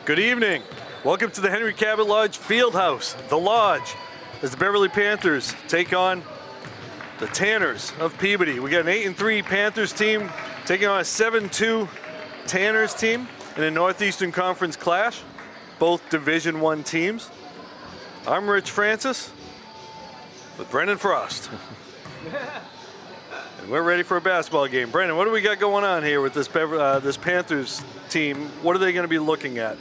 Good evening. Welcome to the Henry Cabot Lodge Fieldhouse. The Lodge, as the Beverly Panthers take on the Tanners of Peabody. We got an 8-3 Panthers team taking on a 7-2 Tanners team in a Northeastern Conference clash, both Division I teams. I'm Rich Francis with Brendan Frost. And we're ready for a basketball game. Brendan, what do we got going on here with this Panthers team? What are they going to be looking at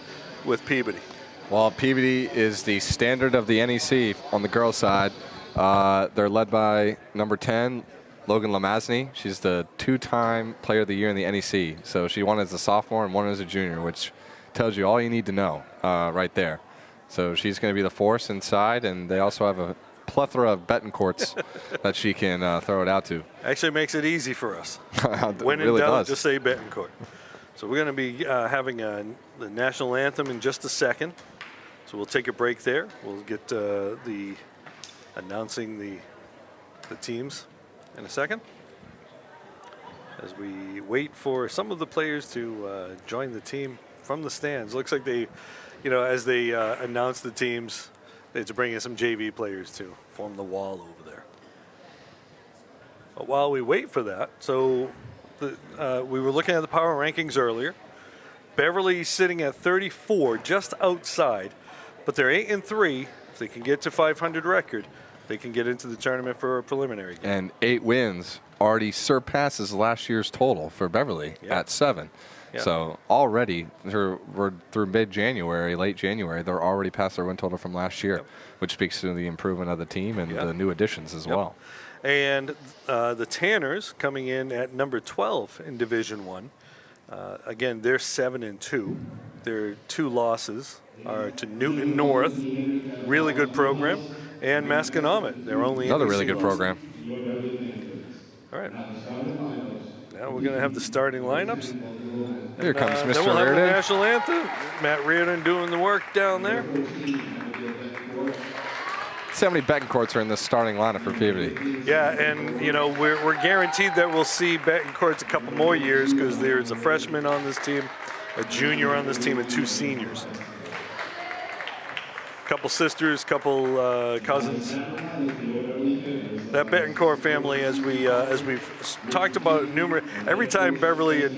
with Peabody? Well, Peabody is the standard of the NEC on the girls' side. They're led by number 10, Logan Lamasny. She's the two-time Player of the Year in the NEC. So she won as a sophomore and won as a junior, which tells you all you need to know right there. So she's going to be the force inside, and they also have a plethora of betting courts that she can throw it out to. Actually makes it easy for us. When in doubt, just say Betancourt. So we're going to be having the national anthem in just a second. So we'll take a break there. We'll get announcing the teams in a second as we wait for some of the players to join the team from the stands. Looks like they, as they announce the teams, they had to bring in some JV players to form the wall over there. But while we wait for that, so we were looking at the power rankings earlier. Beverly sitting at 34, just outside, but they're 8-3. If they can get to 500 record, they can get into the tournament for a preliminary game. And 8 wins already surpasses last year's total for Beverly at 7. Yeah. So already, we're through mid-January, late January, they're already past their win total from last year, which speaks to the improvement of the team and the new additions as well. And the Tanners coming in at number 12 in Division I. Again, they're 7-2. Their 2 losses are to Newton North, really good program, and Masconomet. They're only another really good program. All right. Now we're going to have the starting lineups. Here comes Mr. Then we'll have Reardon. the national anthem. Matt Reardon doing the work down there. See how many Betancourts are in this starting lineup for Peabody. Yeah, and we're guaranteed that we'll see Betancourts a couple more years because there's a freshman on this team, a junior on this team, and 2 seniors. Couple sisters, couple cousins. That Betancourt family, as we've talked about every time Beverly and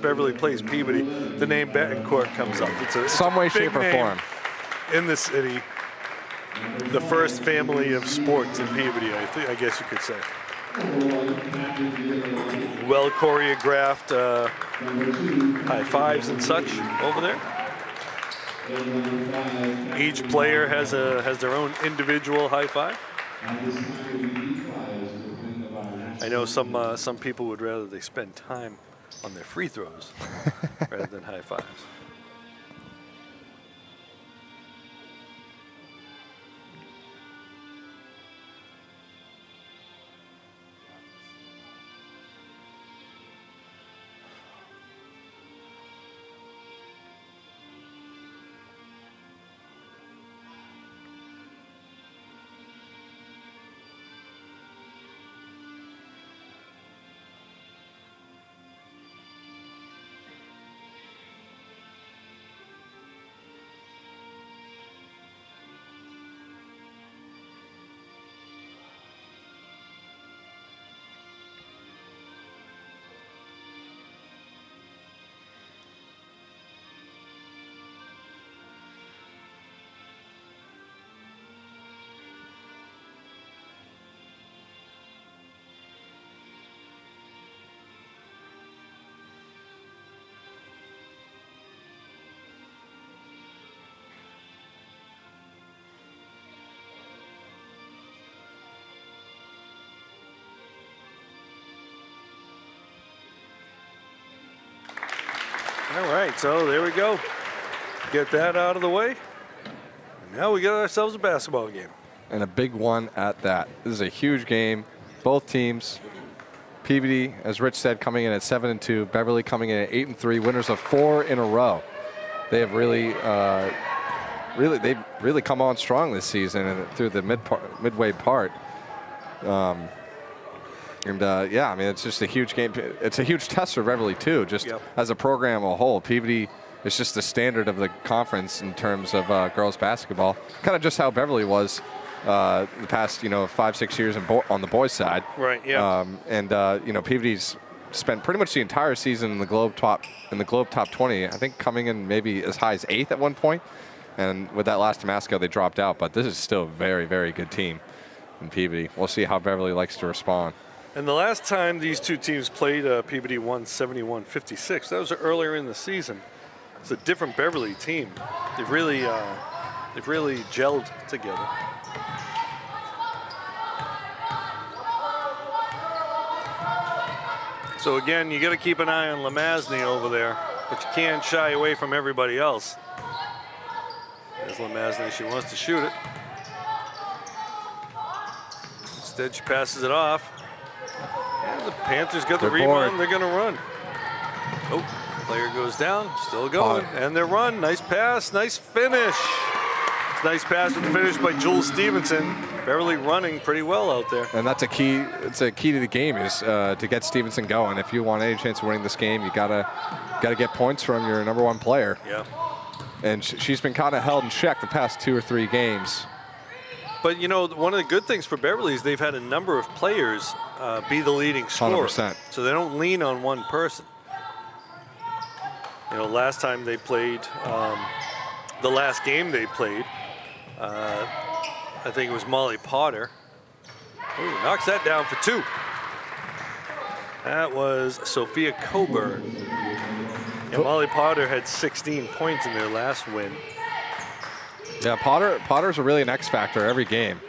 Beverly plays Peabody, the name Betancourt comes up. It's some way, shape, or form in the city. The first family of sports in Peabody, I guess you could say. Well choreographed high fives and such over there. Each player has their own individual high five. I know some people would rather they spend time on their free throws rather than high fives. All right, so there we go. Get that out of the way. And now we got ourselves a basketball game. And a big one at that. This is a huge game. Both teams. Peabody, as Rich said, coming in at 7-2. Beverly coming in at 8-3. Winners of 4 in a row. They have really come on strong this season and through the midway part. Yeah, I mean, it's just a huge game. It's a huge test for Beverly too, just as a program as a whole. Peabody is just the standard of the conference in terms of girls basketball. Kind of just how Beverly was the past 5-6 years on the boys' side. Right. Yeah. Peabody's spent pretty much the entire season in the Globe top 20. I think coming in maybe as high as 8th at one point. And with that last Damasco, they dropped out. But this is still a very, very good team in Peabody. We'll see how Beverly likes to respond. And the last time these two teams played, Peabody won 71-56. That was earlier in the season. It's a different Beverly team. They've really gelled together. So again, you got to keep an eye on Lamazney over there, but you can't shy away from everybody else. There's Lamazney, she wants to shoot it. Instead, she passes it off. And the Panthers got the rebound, they're going to run. Oh, player goes down, still going, and they run. Nice pass, nice finish. Nice pass with the finish by Jules Stevenson. Beverly running pretty well out there. And that's a key. It's a key to the game is to get Stevenson going. If you want any chance of winning this game, you gotta get points from your number one player. Yeah. And she's been kind of held in check the past 2 or 3 games. But one of the good things for Beverly is they've had a number of players be the leading scorer. 100%. So they don't lean on one person. Last time they played, the last game they played, I think it was Molly Potter. Ooh, knocks that down for 2. That was Sophia Coburn. And Molly Potter had 16 points in their last win. Yeah, Potter's really an X factor every game.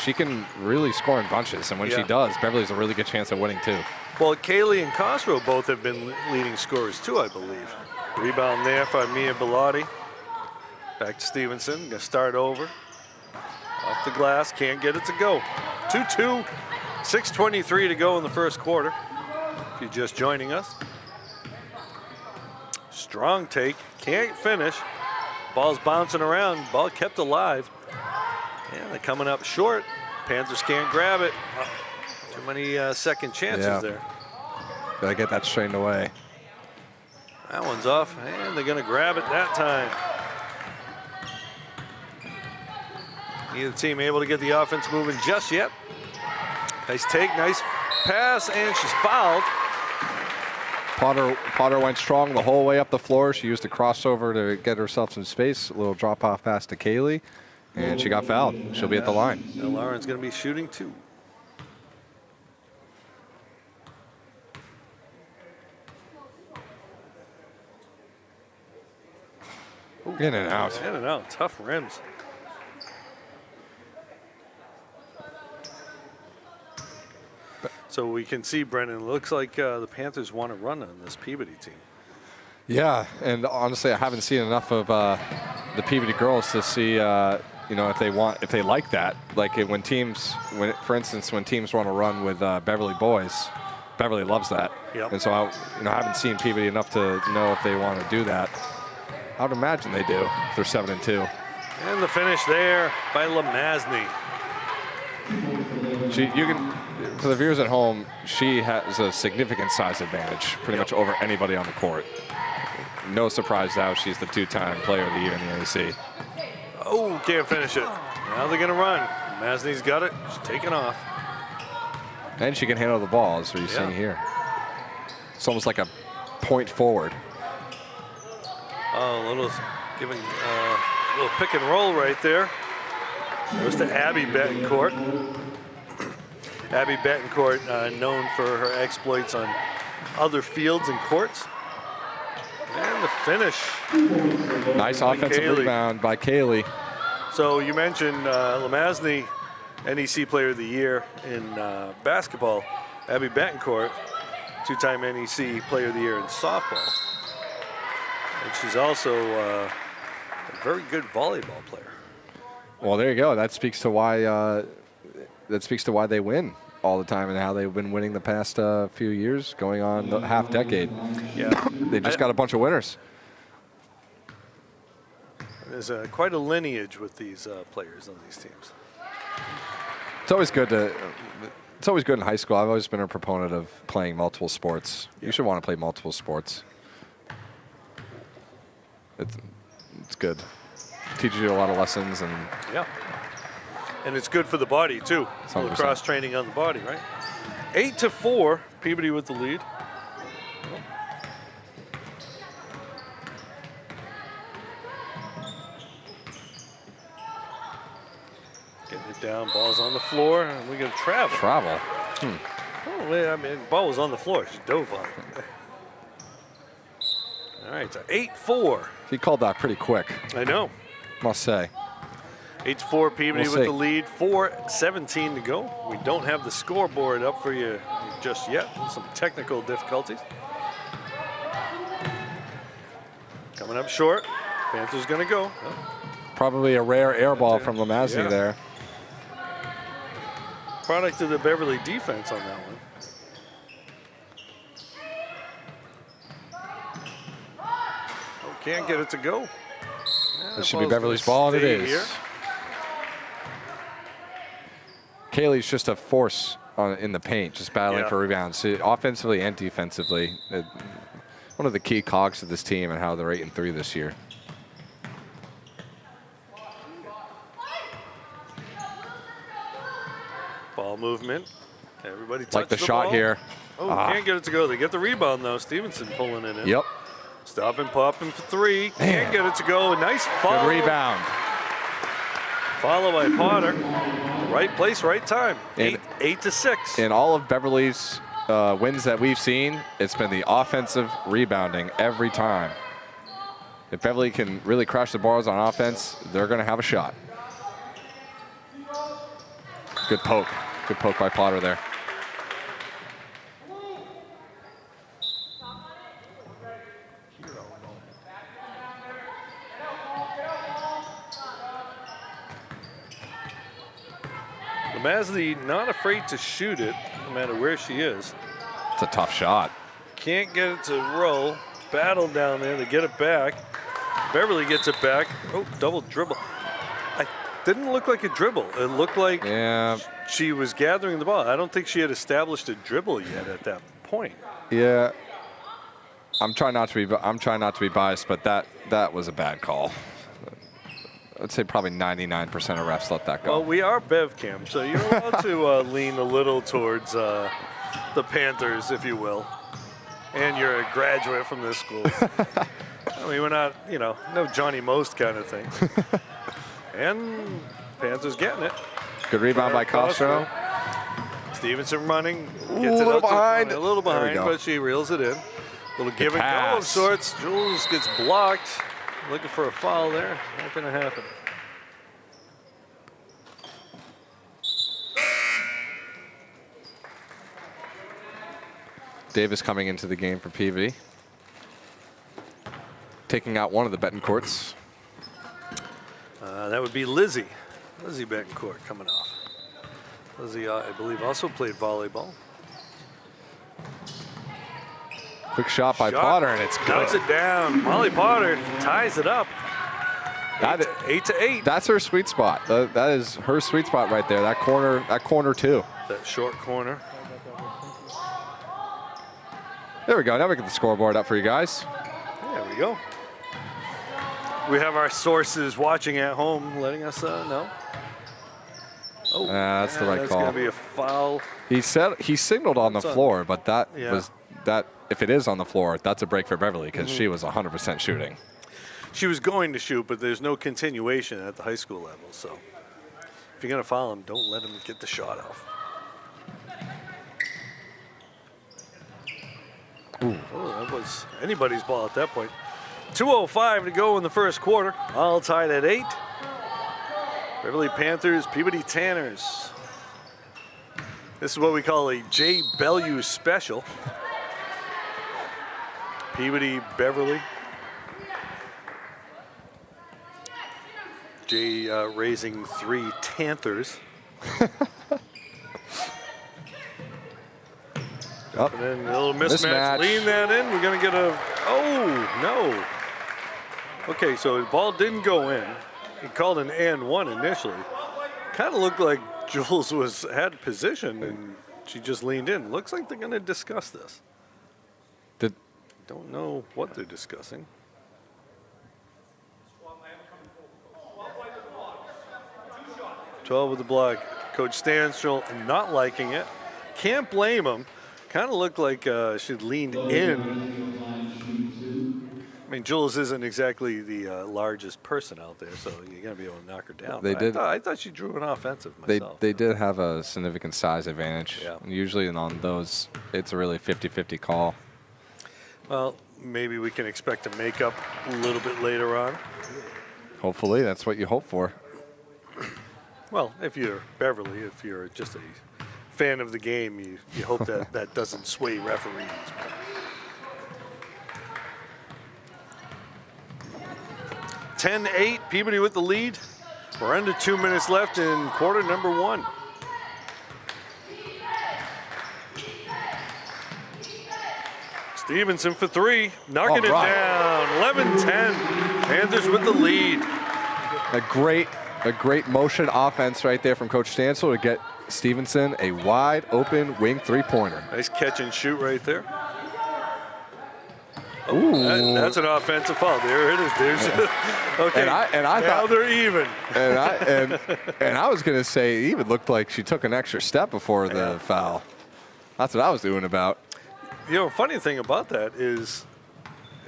She can really score in bunches, and when she does, Beverly's a really good chance of winning too. Well, Kaylee and Cosgrove both have been leading scorers too, I believe. Rebound there for Mia Bilotti. Back to Stevenson, gonna start over. Off the glass, can't get it to go. 2-2, 6:23 to go in the first quarter. If you're just joining us. Strong take, can't finish. Ball's bouncing around, ball kept alive. Yeah, they're coming up short. Panthers can't grab it. Too many second chances there. Gotta get that straightened away. That one's off, and they're gonna grab it that time. Neither team able to get the offense moving just yet. Nice take, nice pass, and she's fouled. Potter went strong the whole way up the floor. She used a crossover to get herself some space. A little drop-off pass to Kaylee, and she got fouled. She'll be at the line. Now Lauren's going to be shooting 2. Ooh, in and out. In and out. Tough rims. So we can see, Brendan, it looks like the Panthers want to run on this Peabody team. Yeah, and honestly, I haven't seen enough of the Peabody girls to see, if they like that. Like for instance, when teams want to run with Beverly boys, Beverly loves that. Yep. And so I haven't seen Peabody enough to know if they want to do that. I would imagine they do if they're 7-2. And the finish there by Lamazney. For the viewers at home, she has a significant size advantage, pretty much over anybody on the court. No surprise now, she's the 2-time player of the year in the NEC. Oh, can't finish it. Now they're going to run. Lamazney's got it. She's taking off. And she can handle the ball, as we're seeing here. It's almost like a point forward. Oh, a little pick and roll right there. Goes to Abby Betancourt. Abby Betancourt, known for her exploits on other fields and courts. And the finish. Nice offensive rebound by Kaylee. So you mentioned Lamazney, NEC Player of the Year in basketball. Abby Betancourt, 2-time NEC Player of the Year in softball. And she's also a very good volleyball player. Well, there you go. That speaks to why they win all the time and how they've been winning the past few years, going on the half decade. Yeah, They just got a bunch of winners. There's quite a lineage with these players on these teams. It's always good in high school. I've always been a proponent of playing multiple sports. You should want to play multiple sports. It's good. Teaches you a lot of lessons and yeah. And it's good for the body too. 100%. A little cross training on the body, right? 8-4, Peabody with the lead. Getting it down, ball's on the floor, and we got to travel. Oh, yeah, I mean, ball was on the floor. She dove on it. All right, so 8-4. he called that pretty quick, I know. must say. 8-4, Peabody We'll with see. the lead. 4:17 to go. We don't have the scoreboard up for you just yet. Some technical difficulties. Coming up short. Panthers going to go. Probably a rare air ball from Lamazny Yeah. there. Product of the Beverly defense on that one. Oh, can't get it to go. This should be Beverly's ball, and it is. Here. Kaylee's just a force in the paint, just battling Yeah. for rebounds, offensively and defensively. One of the key cogs of this team and how they're 8-3 this year. Ball movement. Everybody touched Like the shot ball. here. Oh, can't get it to go. They get the rebound, though. Stevenson pulling it in. Yep. Stop and popping for three. Man. Can't get it to go. Nice Good follow. rebound. Follow by Potter. Right place, right time. And- 8-6. In all of Beverly's wins that we've seen, it's been the offensive rebounding every time. If Beverly can really crash the balls on offense, they're going to have a shot. Good poke. Good poke by Potter there. Lamazny not afraid to shoot it, no matter where she is. It's a tough shot. Can't get it to roll. Battle down there. They get it back. Beverly gets it back. Oh, double dribble. I didn't look like a dribble. It looked like Yeah. she was gathering the ball. I don't think she had established a dribble yet at that point. Yeah. I'm trying not to be biased, but that was a bad call. I'd say probably 99% of refs let that go. Well, we are BevCam, so you're allowed to lean a little towards the Panthers, if you will. And you're a graduate from this school. I mean, we're not, no Johnny Most kind of thing. And Panthers getting it. Good rebound by Castro. Stevenson running. Gets Ooh, it a little out to- behind. A little There we behind, go. but she reels it in. Little give and go of pass. sorts. Jules gets blocked. Looking for a foul there. Not going to happen. Davis coming into the game for Peabody. Taking out one of the Betancourts. That would be Lizzie. Lizzie Betancourt coming off. Lizzie, I believe, also played volleyball. Quick shot by Shot. Potter, and it's Knocks good. it down. Molly Potter ties it up. That- 8-8. That's her sweet spot. That is her sweet spot right there. That corner too. That short corner. There we go. Now we get the scoreboard up for you guys. There we go. We have our sources watching at home letting us know. Oh, That's the right that's call. going to be a foul. He signaled on the That's on- floor, but that Yeah. was that. If it is on the floor, that's a break for Beverly because she was 100% shooting. She was going to shoot, but there's no continuation at the high school level. So if you're going to foul him, don't let him get the shot off. Oh, that was anybody's ball at that point. 2:05 to go in the first quarter. All tied at 8. Beverly Panthers, Peabody Tanners. This is what we call a J. Bellew special. Peabody, Beverly. Jay raising 3 Tanthers. Oh, And then a little mismatch. mismatch. Lean that in. We're going to get a. Oh, no. Okay, so the ball didn't go in. He called an and one initially. Kind of looked like Jules had position and she just leaned in. Looks like they're going to discuss this. Don't know what they're discussing. "12 with the block." Coach Stanstrel not liking it. Can't blame him. Kind of looked like she leaned in. I mean, Jules isn't exactly the largest person out there, so you're going to be able to knock her down. I thought she drew an offensive myself. They did have a significant size advantage. Yeah. Usually on those, it's a really 50-50 call. Well, maybe we can expect to make up a little bit later on. Hopefully, that's what you hope for. Well, if you're Beverly, if you're just a fan of the game, you hope that that doesn't sway referees. 10-8, Peabody with the lead. We're under 2 minutes left in quarter number 1. Stevenson for 3, knocking it down. 11-10, Panthers with the lead. A great motion offense right there from Coach Stansel to get Stevenson a wide open wing three-pointer. Nice catch and shoot right there. Ooh. That's an offensive foul. There it is. There's okay. And I now thought they're even. And I was gonna say it even looked like she took an extra step before the foul. That's what I was doing about. You know, funny thing about that is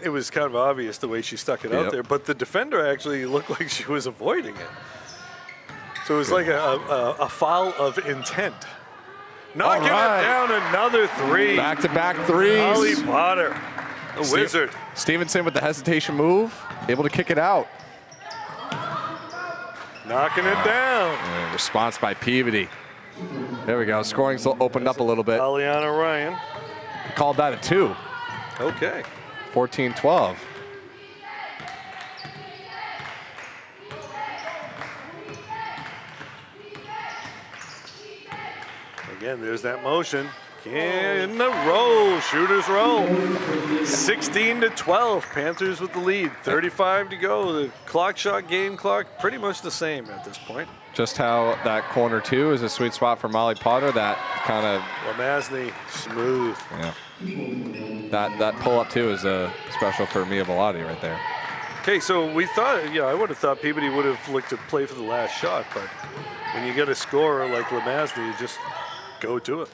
it was kind of obvious the way she stuck it out there, but the defender actually looked like she was avoiding it. So it was like a foul of intent. Knocking it down, another 3. Back-to-back threes. Holly Potter, the wizard. Stevenson with the hesitation move, able to kick it out. Knocking it down. And response by Peabody. There we go. Scoring's opened up a little bit. Aliana Ryan. Called that a 2. Okay. 14-12. Again, there's that motion. In the roll, shooters roll. 16-12, Panthers with the lead. 35 to go. The game clock, pretty much the same at this point. Just how that corner 2 is a sweet spot for Molly Potter. That kind of Lamassny, smooth. Yeah. That pull up 2 is special for Mia Bellotti right there. Okay, so we thought, I would have thought Peabody would have looked to play for the last shot, but when you get a scorer like Lamassny, you just go to it.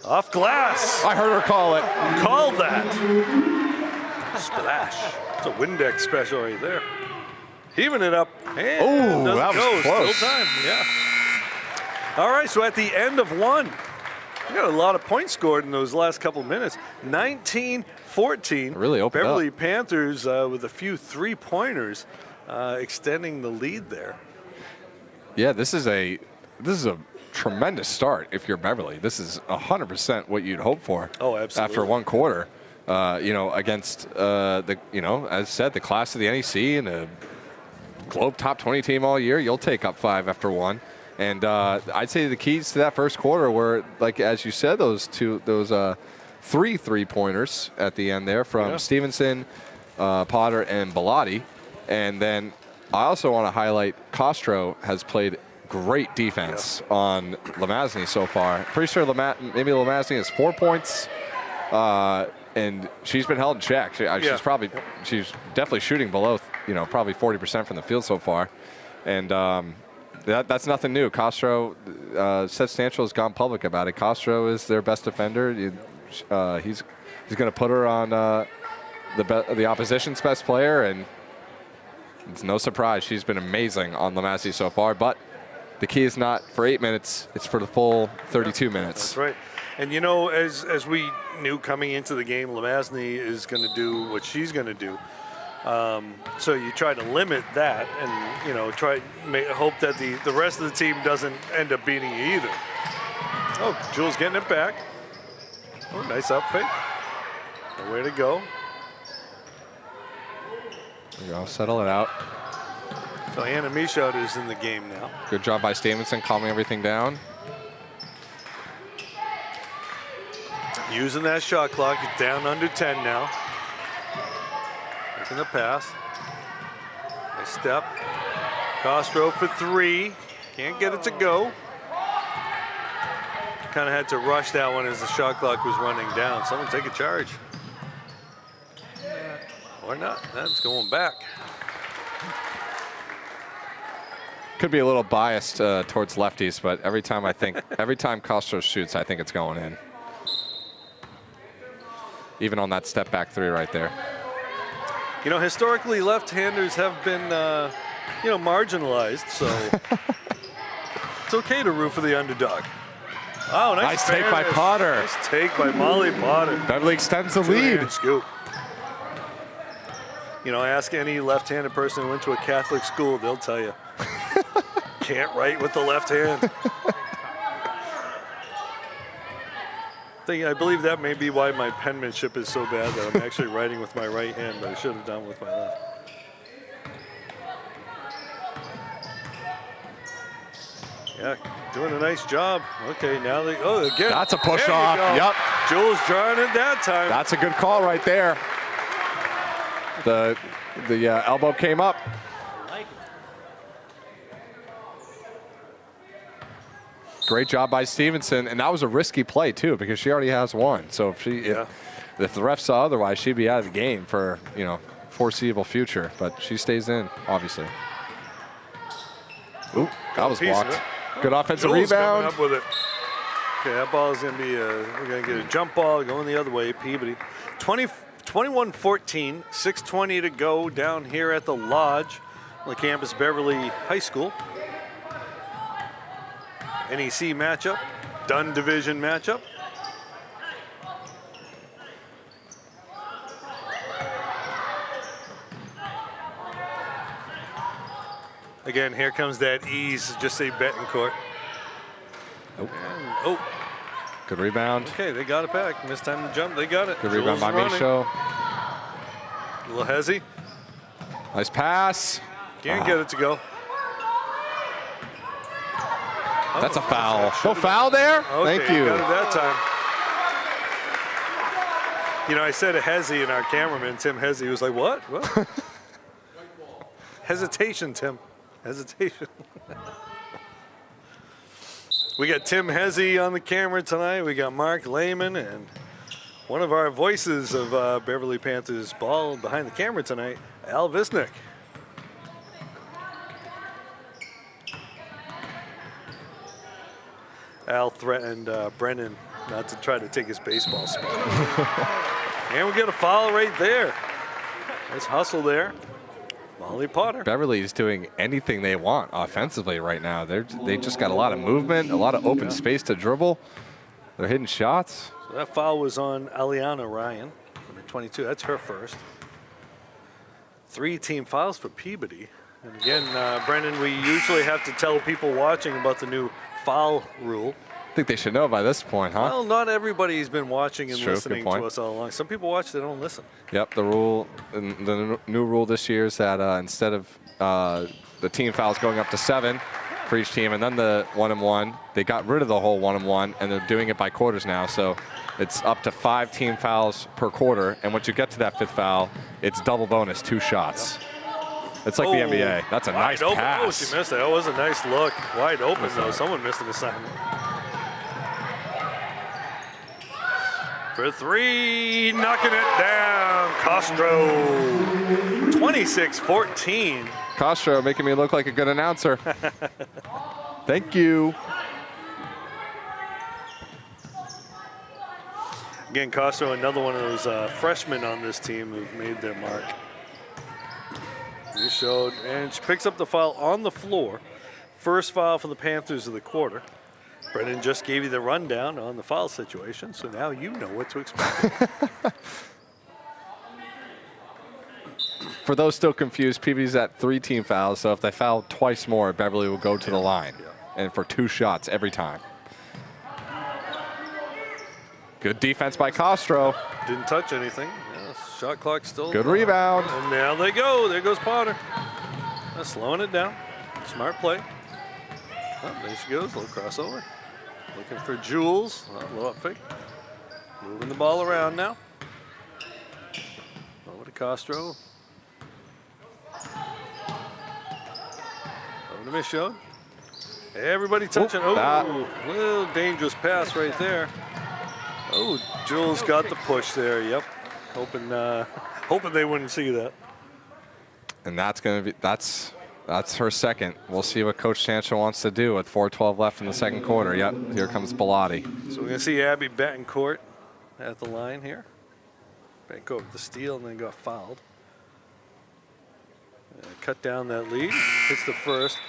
Off glass. I heard her call it. Called that. Splash. It's a Windex special right there. Heaving it up. And that was close. Still time, yeah. All right, so at the end of 1, we got a lot of points scored in those last couple minutes. 19-14. Really opened Beverly up. Panthers with a few 3-pointers extending the lead there. Yeah, this is a tremendous start if you're Beverly. This is 100% what you'd hope for. Oh, absolutely. After 1 quarter, against as said, the class of the NEC and a Globe top 20 team all year, you'll take up 5 after 1. And I'd say the keys to that first quarter were, like as you said, those 3 3-pointers at the end there from Stevenson, Potter, and Bellotti. And then I also want to highlight Castro has played great defense on Lamassny so far. Pretty sure maybe Lamassny has 4 points, and she's been held in check. She's definitely shooting below, probably 40% from the field so far, and that's nothing new. Castro, Seth Stanchel has gone public about it. Castro is their best defender. He's going to put her on the opposition's best player, and it's no surprise she's been amazing on Lamassny so far, but the key is not for 8 minutes, it's for the full 32 minutes. That's right. And, as we knew coming into the game, Lamassny is going to do what she's going to do. So you try to limit that and, hope that the rest of the team doesn't end up beating you either. Oh, Jules getting it back. Oh, nice up fake. Way to go. There you go, settle it out. So Anna Michaud is in the game now. Good job by Stevenson calming everything down. Using that shot clock. It's down under 10 now. Making the pass. Nice step. Castro for 3. Can't get it to go. Kind of had to rush that one as the shot clock was running down. Someone take a charge. Or not. That's going back. Could be a little biased towards lefties, but every time Castro shoots, I think it's going in. Even on that step back 3 right there. You know, historically, left-handers have been, marginalized, so it's okay to root for the underdog. Oh, nice take by Potter. Nice take by Molly Potter. Beverly extends the lead. Scoop. You know, ask any left-handed person who went to a Catholic school, they'll tell you. Can't write with the left hand. I believe that may be why my penmanship is so bad that I'm actually writing with my right hand, but I should have done with my left. Yeah, doing a nice job. Okay, now they, again. That's a push off. Yep. Jules drawing it that time. That's a good call right there. The elbow came up. Great job by Stevenson, and that was a risky play too because she already has one. So if the ref saw otherwise, she'd be out of the game for foreseeable future. But she stays in, obviously. Ooh, that was blocked. Good offensive rebound. Coming up with it. Okay, that ball is going to be we're going to get a jump ball going the other way. Peabody, 21-14, 6:20 to go down here at the Lodge on the campus Beverly High School. NEC matchup, Dunn Division matchup. Again, here comes that ease, just say Betancourt. Oh. Good rebound. Okay, they got it back. Missed time to jump, they got it. Good rebound by Michaud. A little hezzy. Nice pass. Can't get it to go. That's a foul. No foul there? Okay, Thank you. Got it that time. You know, I said a hezzy, and our cameraman, Tim Hezzy, was like, what? What? Hesitation, Tim. Hesitation. We got Tim Hezzy on the camera tonight. We got Mark Lehman, and one of our voices of Beverly Panthers ball behind the camera tonight, Al Visnick. Al threatened Brennan not to try to take his baseball spot. And we get a foul right there. Nice hustle there. Molly Potter. Beverly is doing anything they want offensively right now. They just got a lot of movement, a lot of open space to dribble. They're hitting shots. So that foul was on Aliana Ryan, number 22. That's her first. 3 team fouls for Peabody. And again, Brendan, we usually have to tell people watching about the new foul rule. I think they should know by this point, huh? Well, not everybody's been watching and listening to us all along. Some people watch, they don't listen. Yep, the new rule this year is that instead of the team fouls going up to 7 for each team, and then the 1-and-1, they got rid of the whole 1-and-1, and they're doing it by quarters now. So it's up to 5 team fouls per quarter, and once you get to that 5th foul, it's double bonus, 2 shots. It's like the NBA. That's a nice pass. Oh, she missed it. That was a nice look. Wide open, though. Someone missed an assignment. For 3, knocking it down. Castro, 26-14. Castro making me look like a good announcer. Thank you. Again, Castro, another one of those freshmen on this team who've made their mark. And she picks up the foul on the floor. First foul for the Panthers of the quarter. Brendan just gave you the rundown on the foul situation, so now you know what to expect. For those still confused, Peabody's at 3 team fouls, so if they foul twice more, Beverly will go to the line. And for 2 shots every time. Good defense by Castro. Didn't touch anything. Yeah, shot clock still. Good rebound. And now they go. There goes Potter. Slowing it down. Smart play. Oh, there she goes. A little crossover. Looking for Jules. Low up fake. Moving the ball around now. Over to Castro. Over to Michaud. Everybody touching. Oh, little dangerous pass right there. Oh, Jules got the push there. Yep. Hoping they wouldn't see that. And that's her second. We'll see what Coach Sancho wants to do with 4:12 left in the second quarter. Yep, here comes Bilotti. So we're going to see Abby Betancourt at the line here. Betancourt with the steal and then got fouled. Cut down that lead. Hits the first.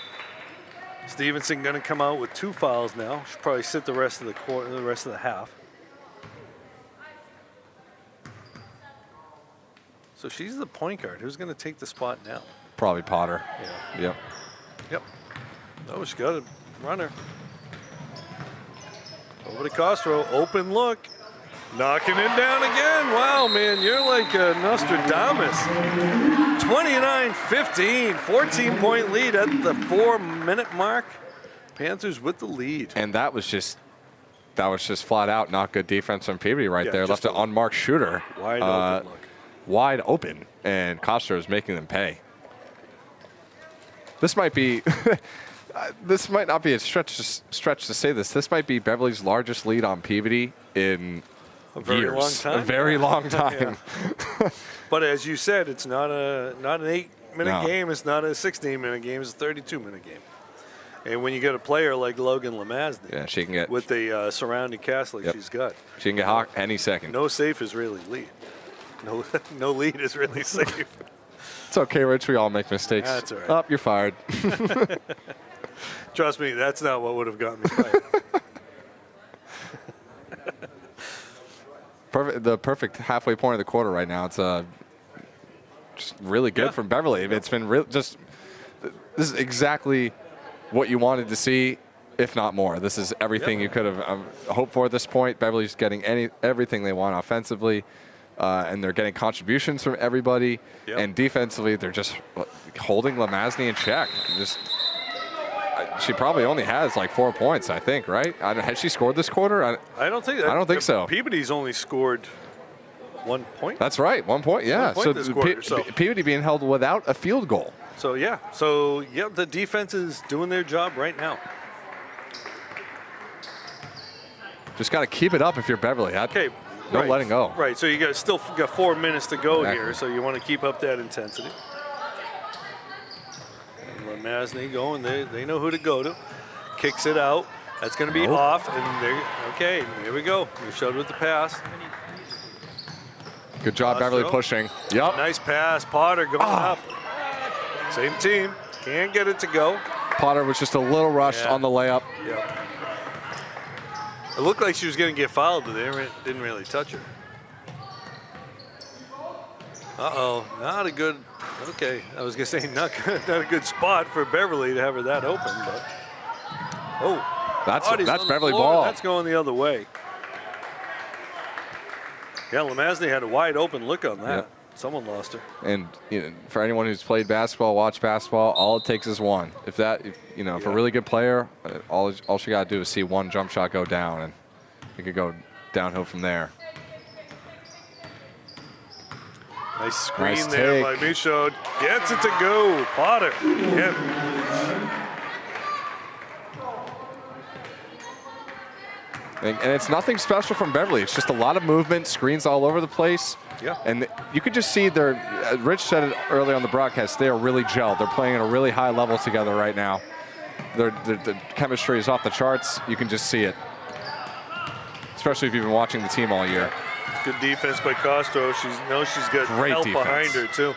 Stevenson going to come out with 2 fouls now. Should probably sit the rest of the quarter, the rest of the half. So she's the point guard. Who's going to take the spot now? Probably Potter. Yeah. Yep. Oh, she got a runner. Over to Castro. Open look. Knocking it down again. Wow, man, you're like Nostradamus. 29-15, 14-point lead at the 4-minute mark. Panthers with the lead. And that was just flat out not good defense from Peabody right there. Left an unmarked shooter. Wide open look. Wide open, and Castro is making them pay. This might be, this might not be a stretch to say this. This might be Beverly's largest lead on Peabody in a very long time. A very long time. But as you said, it's not an 8-minute game. It's not a 16-minute game. It's a 32-minute game. And when you get a player like Logan Lamazny, she can get with the surrounding cast like she's got. She can get hot any second. No safe is really lead. No lead is really safe. It's okay, Rich. We all make mistakes. That's all right. Oh, you're fired. Trust me, that's not what would have gotten me fired. The perfect halfway point of the quarter right now. It's just really good from Beverly. It's been this is exactly what you wanted to see, if not more. This is everything you could have hoped for at this point. Beverly's getting everything they want offensively. And they're getting contributions from everybody. And defensively, they're just holding Lamazny in check. She probably only has like 4 points, I think, right? Has she scored this quarter? I don't think so. Peabody's only scored 1 point. That's right, 1 point. Yeah. 1 point this quarter, Peabody being held without a field goal. So the defense is doing their job right now. Just got to keep it up if you're Beverly. Okay. Don't let it go. Right, so you still got 4 minutes to go here, so you want to keep up that intensity. And Lamazny going, they know who to go to. Kicks it out. That's going to be off, and there we go. We showed with the pass. Good job, Beverly pushing. Yep. Nice pass. Potter going up. Same team. Can't get it to go. Potter was just a little rushed on the layup. Yep. It looked like she was going to get fouled, but they didn't really touch her. Not a good. Okay, I was going to say not a good spot for Beverly to have her that open, but that's Beverly ball. That's going the other way. Yeah, Lamazny had a wide open look on that. Yep. Someone lost her. And for anyone who's played basketball, watched basketball, all it takes is one. If a really good player, all she got to do is see one jump shot go down, and it could go downhill from there. Nice screen there by Michaud. Gets it to go. Potter. And it's nothing special from Beverly. It's just a lot of movement, screens all over the place. Yeah. And you could just see Rich said it early on the broadcast, they are really gelled. They're playing at a really high level together right now. The chemistry is off the charts. You can just see it. Especially if you've been watching the team all year. Good defense by Castro. She's got great help defense behind her, too.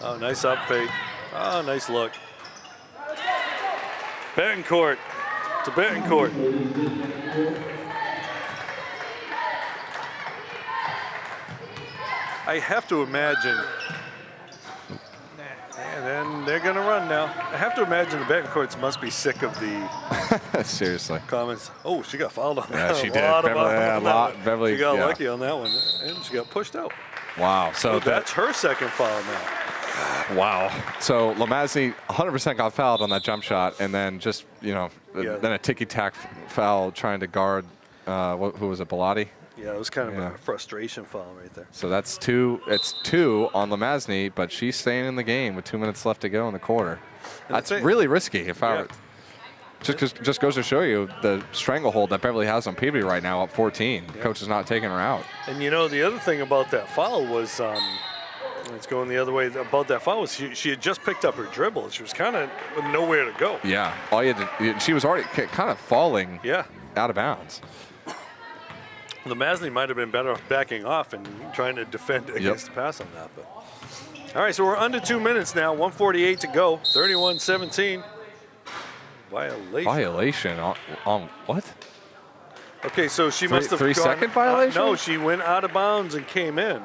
Oh, nice up fake. Oh, nice look. Betancourt to Betancourt. I have to imagine, and then they're going to run now. I have to imagine the Betancourts must be sick of the seriously comments. Oh, she got fouled on that. Yeah, she did. Beverly, she got lucky on that one, and she got pushed out. Wow. So that's her second foul now. Wow. So Lamazny 100% got fouled on that jump shot, and then just, then a ticky-tack foul trying to guard, who was it, Peabody? Yeah, it was kind of a frustration foul right there. So that's two. It's 2 on Lamazny, but she's staying in the game with 2 minutes left to go in the quarter. That's really risky. If I were, just goes to show you the stranglehold that Beverly has on Peabody right now, up 14. Yeah. Coach is not taking her out. And the other thing about that foul was, it's going the other way. About that foul was she had just picked up her dribble. She was kind of nowhere to go. Yeah, she was already kind of falling. Yeah. Out of bounds. Lamazny might have been better off backing off and trying to defend against the pass on that. But all right, so we're under 2 minutes now. 1:48 to go. 31-17. Violation on what? Okay, so she must have 3-second violation. No, she went out of bounds and came in.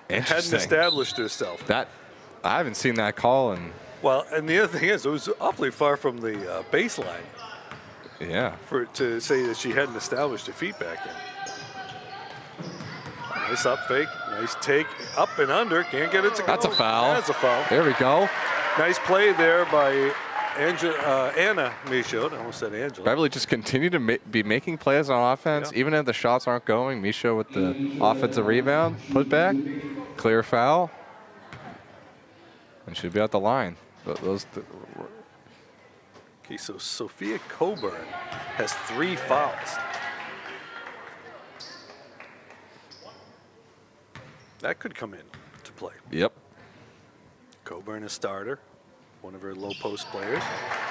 Interesting. Hadn't established herself. I haven't seen that call in. Well, and the other thing is, it was awfully far from the baseline. Yeah. For it to say that she hadn't established her feet back in. Nice up fake, nice take, up and under, can't get it to go. That's a foul. That's a foul. There we go. Nice play there by Anna Michaud. I almost said Angela. Beverly just continued to be making plays on offense, even if the shots aren't going. Michaud with the offensive rebound, put back, clear foul, and should be at the line. Okay, so Sophia Coburn has 3 fouls. That could come in to play. Yep. Coburn, a starter, one of her low post players.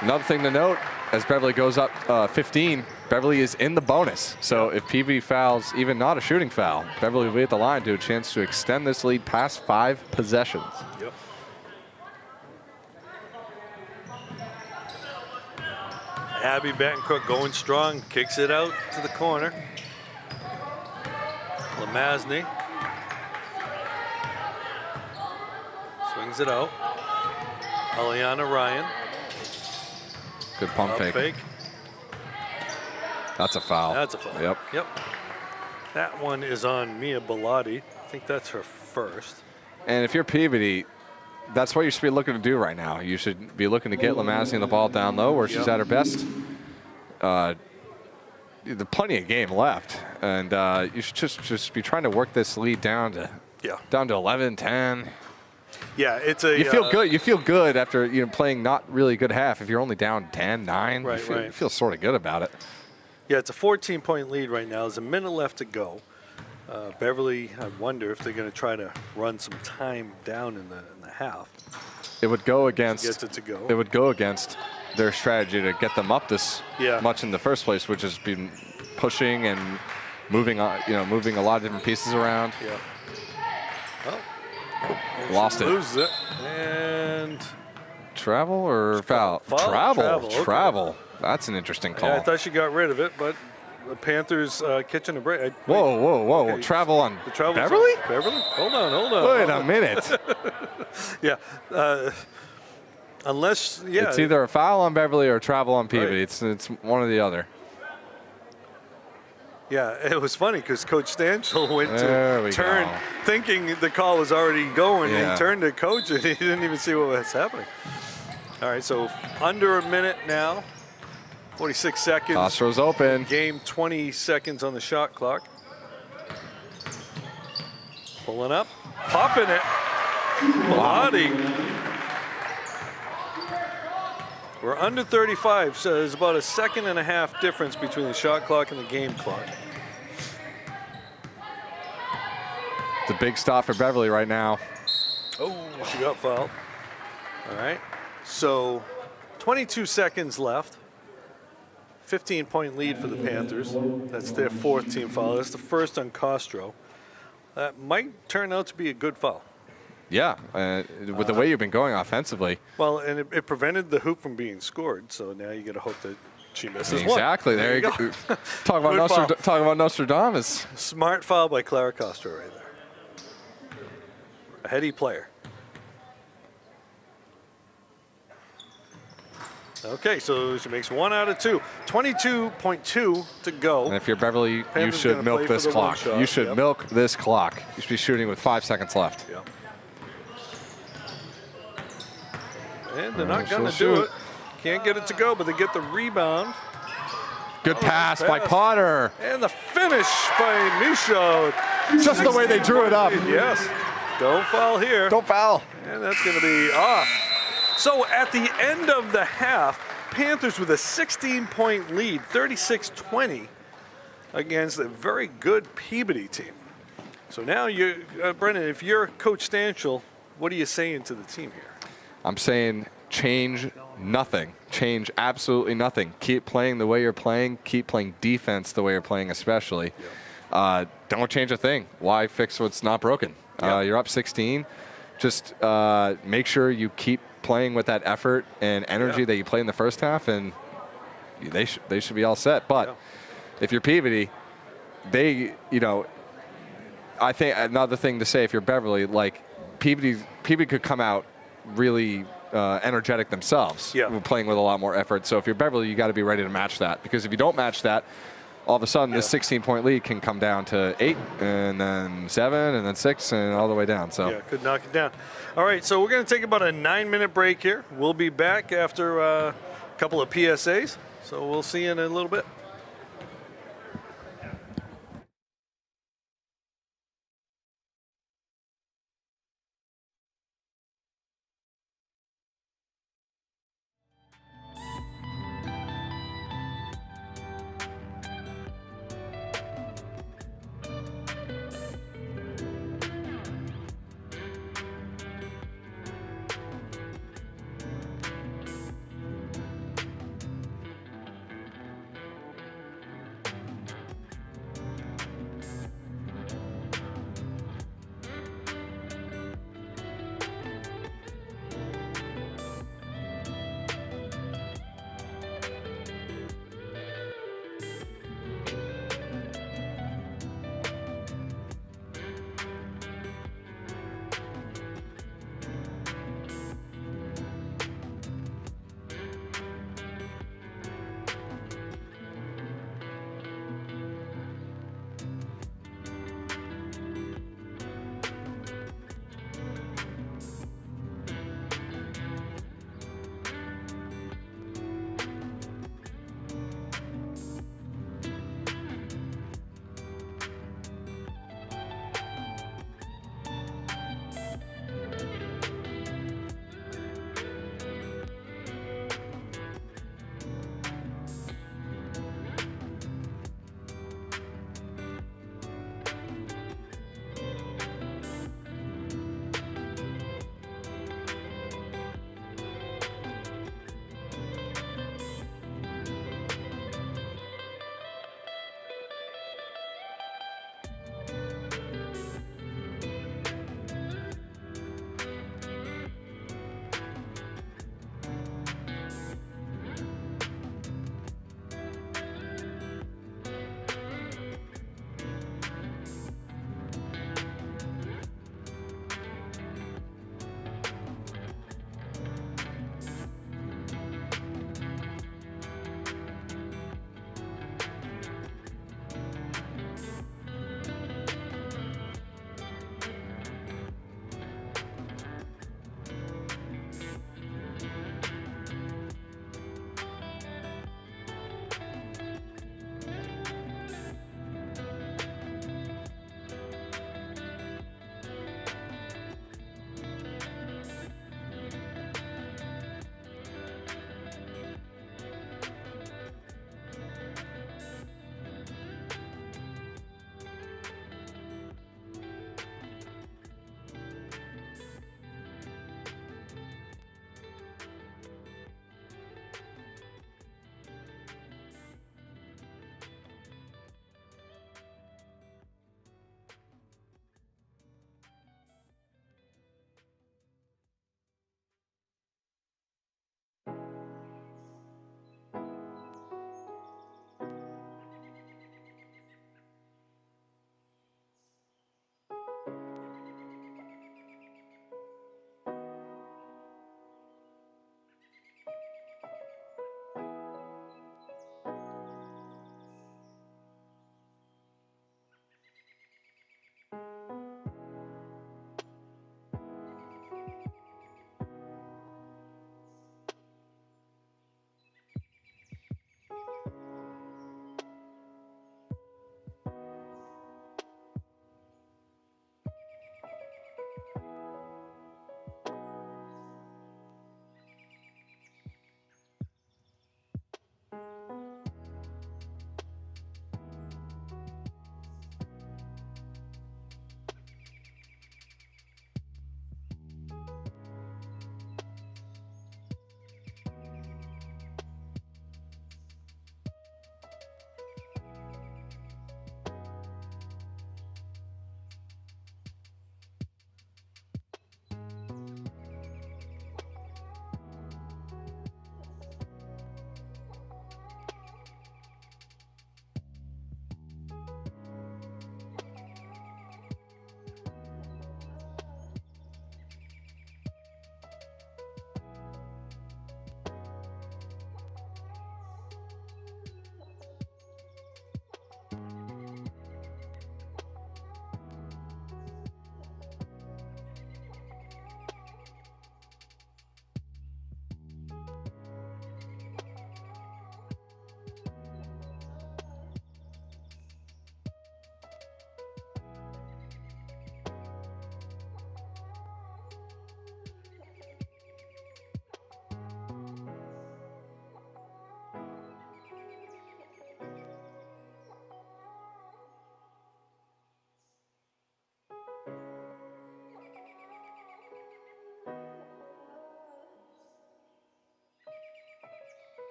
Another thing to note, as Beverly goes up 15, Beverly is in the bonus. So if Peabody fouls, even not a shooting foul, Beverly will be at the line to a chance to extend this lead past 5 possessions. Yep. Abby Betancourt going strong, kicks it out to the corner. Lamazny swings it out. Eliana Ryan. Good pump fake. That's a foul. That's a foul. Yep. That one is on Mia Bellotti. I think that's her first. And if you're Peabody, that's what you should be looking to do right now. You should be looking to get Lamazny the ball down low where she's at her best. There's plenty of game left, and you should just be trying to work this lead down to 11, 10. Yeah, it's a. You feel good. You feel good after playing not really good half. If you're only down 10, 9, you feel sort of good about it. Yeah, it's a 14-point lead right now. There's a minute left to go. Beverly, I wonder if they're going to try to run some time down in the half. It would go against. Gets it to go. It would go against their strategy to get them up this much in the first place, which has been pushing and moving moving a lot of different pieces around. Yeah. Oh. Lost it. Loses it. And travel or foul? Travel. Okay. That's an interesting call. Yeah, I thought she got rid of it, but the Panthers catching a break. Whoa. Okay. Travel on Beverly? On Beverly? Hold on. Wait a minute. Yeah. Unless, It's either a foul on Beverly or a travel on Peabody. Right. It's one or the other. Yeah, it was funny because Coach Stanchel went to turn thinking the call was already going. And he turned to Coach and he didn't even see what was happening. All right, so under a minute now. 46 seconds. Ostro's open. Game 20 seconds on the shot clock. Pulling up. Popping it. Bellotti. We're under 35, so there's about a second and a half difference between the shot clock and the game clock. It's a big stop for Beverly right now. Oh, she got fouled. All right, so 22 seconds left. 15-point lead for the Panthers. That's their 4th team foul. That's the first on Castro. That might turn out to be a good foul. Yeah, with the way you've been going offensively. Well, and it prevented the hoop from being scored, so now you got to hope that she misses one. Exactly. There you go. Talk about Nostradamus. Smart foul by Clara Castro right there. A heady player. Okay, so she makes 1 out of 2. 22.2 to go. And if you're Beverly, you should milk this clock. You should milk this clock. You should be shooting with 5 seconds left. Yep. And they're not going to she'll do shoot. it. Can't get it to go, but they get the rebound. Good pass by Potter. And the finish by Michaud. Just the way they drew it up. Yes. Don't foul here. Don't foul. And that's going to be off. So at the end of the half, Panthers with a 16-point lead, 36-20, against a very good Peabody team. So now, Brendan, if you're Coach Stanchel, what are you saying to the team here? I'm saying change nothing. Change absolutely nothing. Keep playing the way you're playing. Keep playing defense the way you're playing, especially. Yeah. Don't change a thing. Why fix what's not broken? Yeah. You're up 16. Just make sure you keep playing with that effort and energy that you played in the first half, and they should be all set. But if you're Peabody, I think another thing to say, if you're Beverly, like Peabody could come out really energetic themselves, playing with a lot more effort. So if you're Beverly, you got to be ready to match that, because if you don't match that, all of a sudden this 16-point lead can come down to 8, and then 7, and then 6, and all the way down. So could knock it down. All right, so we're going to take about a 9-minute break here. We'll be back after a couple of PSAs. So we'll see you in a little bit.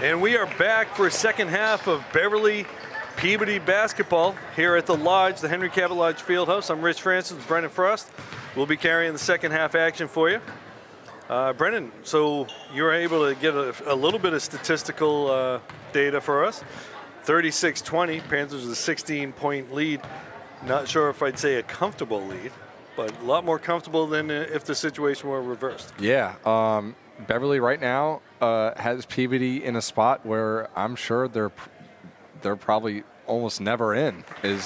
And we are back for a second half of Beverly Peabody basketball here at the Lodge, the Henry Cabot Lodge Fieldhouse. I'm Rich Francis with Brendan Frost. We'll be carrying the second half action for you. Brendan, so you were able to get a little bit of statistical data for us. 36-20, Panthers with a 16-point lead. Not sure if I'd say a comfortable lead, but a lot more comfortable than if the situation were reversed. Yeah, Beverly right now has Peabody in a spot where I'm sure they're probably almost never in, is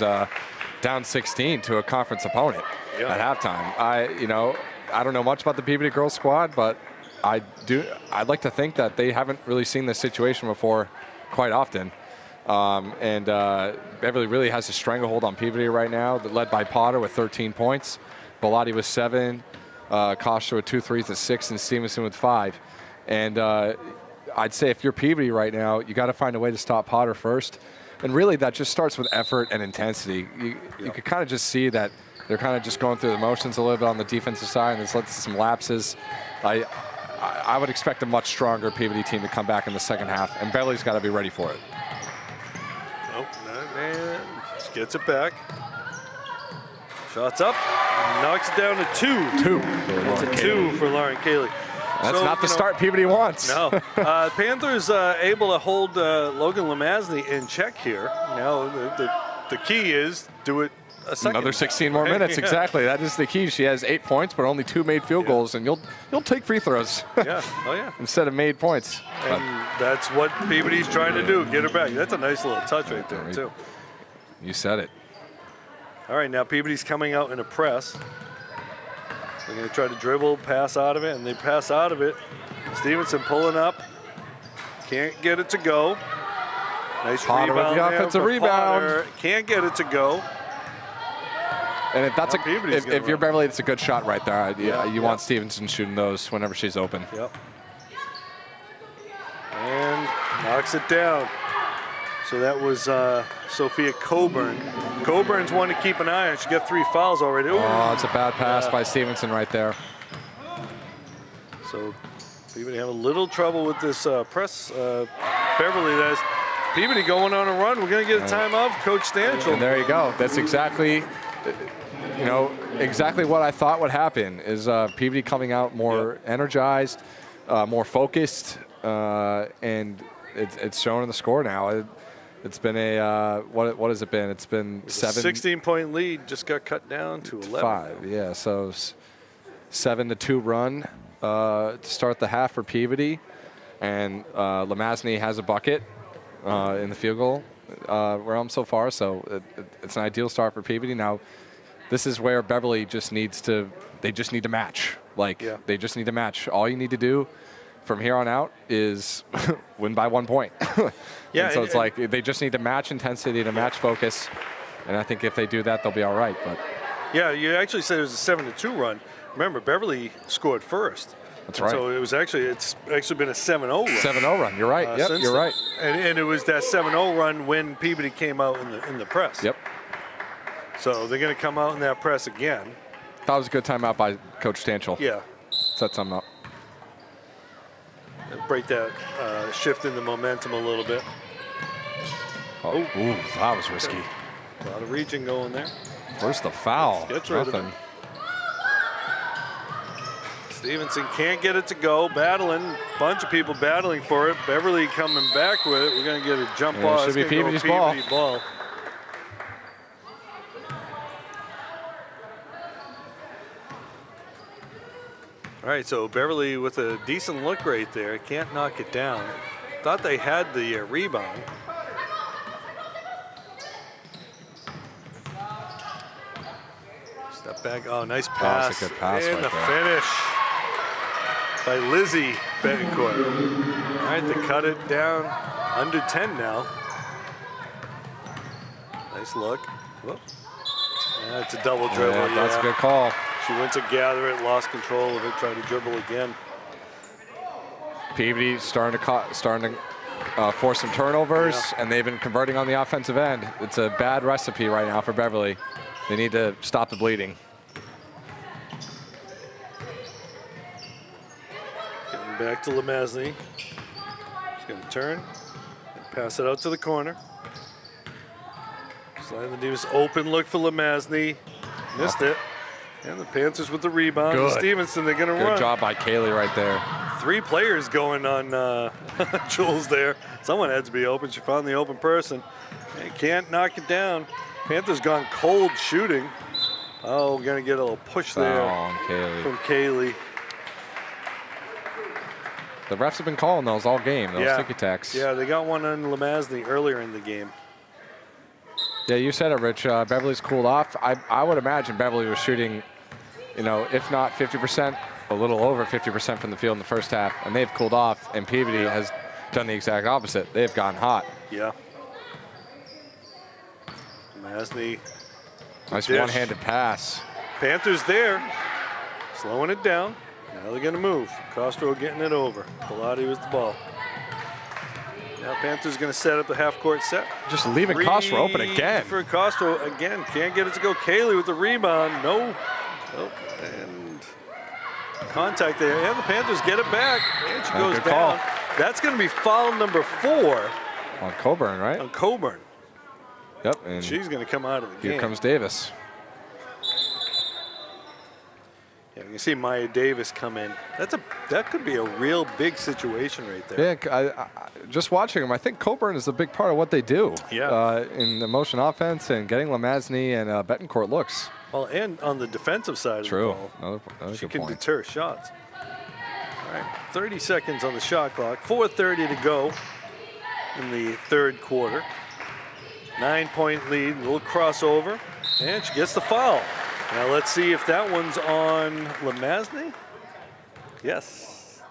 down 16 to a conference opponent at halftime. I don't know much about the Peabody girls squad, but I'd like to think that they haven't really seen this situation before quite often. Beverly really has a stranglehold on Peabody right now, led by Potter with 13 points, Bellotti with 7, Costa with 2 threes at 6, and Stevenson with 5. And I'd say if you're Peabody right now, you got to find a way to stop Potter first. And really, that just starts with effort and intensity. You could kind of just see that they're kind of just going through the motions a little bit on the defensive side, and there's some lapses. I would expect a much stronger Peabody team to come back in the second half, and Beverly's got to be ready for it. Nope, man. Just gets it back. Shots up, knocks it down to 2. It's a 2 for Lauren Cayley. That's not the start Peabody wants. No. Panthers able to hold Logan Lamazney in check here. Now, the key is do it a second. Another 16 more minutes, exactly. That is the key. She has 8 points, but only 2 made field goals, and you'll take free throws. Instead of made points. And that's what Peabody's trying to do, get her back. That's a nice little touch right there, too. You said it. All right, now Peabody's coming out in a press. They're going to try to dribble, pass out of it, and they pass out of it. Stevenson pulling up. Can't get it to go. Nice Potter rebound with the offensive rebound. Potter. Can't get it to go. And if you're Beverly, it's a good shot right there. You want Stevenson shooting those whenever she's open. Yep. And knocks it down. So that was Sophia Coburn. Coburn's one to keep an eye on. She got 3 fouls already. Ooh. Oh, it's a bad pass by Stevenson right there. So Peabody have a little trouble with this press. Beverly does. Peabody going on a run. We're going to get a timeout, Coach Stanchel. And there you go. That's exactly, exactly what I thought would happen. Is Peabody coming out more energized, more focused, and it's showing in the score now. It's been what has it been? It's been 7. 16-point lead just got cut down to 11. 5. Yeah, so 7-2 run to start the half for Peabody, and Lamazney has a bucket in the field goal realm so far. So it's an ideal start for Peabody. Now, this is where Beverly just needs to. They just need to match. They just need to match. All you need to do from here on out is win by 1 point. So it's like they just need to match intensity, to match focus, and I think if they do that, they'll be all right. But yeah, you actually said it was a 7-2 run. Remember, Beverly scored first. That's right. So it's actually been a 7-0 run. 7-0 run. You're right. Yep, you're right. And it was that 7-0 run when Peabody came out in the press. Yep. So they're going to come out in that press again. That was a good timeout by Coach Stanchel. Yeah. Set something up. Break that shift in the momentum a little bit. Oh, ooh, that was risky. A lot of reaching going there. Where's the foul? Gets rid of it. Stevenson can't get it to go. Battling. Bunch of people battling for it. Beverly coming back with it. We're going to get a jump ball. It should be Peabody's ball. All right, so Beverly with a decent look right there. Can't knock it down. Thought they had the rebound. Step back. Oh, nice pass. That's a good pass and right the there. finish by Lizzie Betancourt. All right, they cut it down under 10 now. Nice look. Whoop. Yeah, it's a double dribble. Yeah, that's a good call. She went to gather it, lost control of it, tried to dribble again. Peabody starting to force some turnovers, and they've been converting on the offensive end. It's a bad recipe right now for Beverly. They need to stop the bleeding. Getting back to Lamazney. She's going to turn and pass it out to the corner. Sliding the Davis open look for Lemazny. Missed it. And the Panthers with the rebound. Good. Stevenson, they're going to run. Good job by Kaylee right there. 3 players going on Jules there. Someone had to be open. She found the open person. And can't knock it down. Panthers gone cold shooting. Oh, we're going to get a little push there from Kaylee. The refs have been calling those all game, those ticky tacks. Yeah, they got one on Lemazny earlier in the game. Yeah, you said it, Rich. Beverly's cooled off. I would imagine Beverly was shooting, if not 50%, a little over 50% from the field in the first half, and they've cooled off, and Peabody has done the exact opposite. They've gone hot. Yeah. Lemazny. Nice one-handed pass. Panthers there, slowing it down. Now they're going to move. Castro getting it over. Peabody with the ball. Now Panthers going to set up the half-court set. Just leaving Castro open again. For Castro again. Can't get it to go. Kaylee with the rebound. No. Oh, and contact there. And the Panthers get it back. And she goes down. That's going to be foul number 4. On Coburn, right? On Coburn. Yep. And she's going to come out of the game. Here comes Davis. Yeah, you can see Maya Davis come in. That could be a real big situation right there. Yeah, just watching them, I think Coburn is a big part of what they do. Yeah. In the motion offense and getting Lemazny and Betancourt looks. Well, and on the defensive side of the ball, another she good can point. deter shots. All right, 30 seconds on the shot clock. 4:30 to go in the third quarter. 9-point lead, a little crossover, and she gets the foul. Now let's see if that one's on Lemazny. Yes.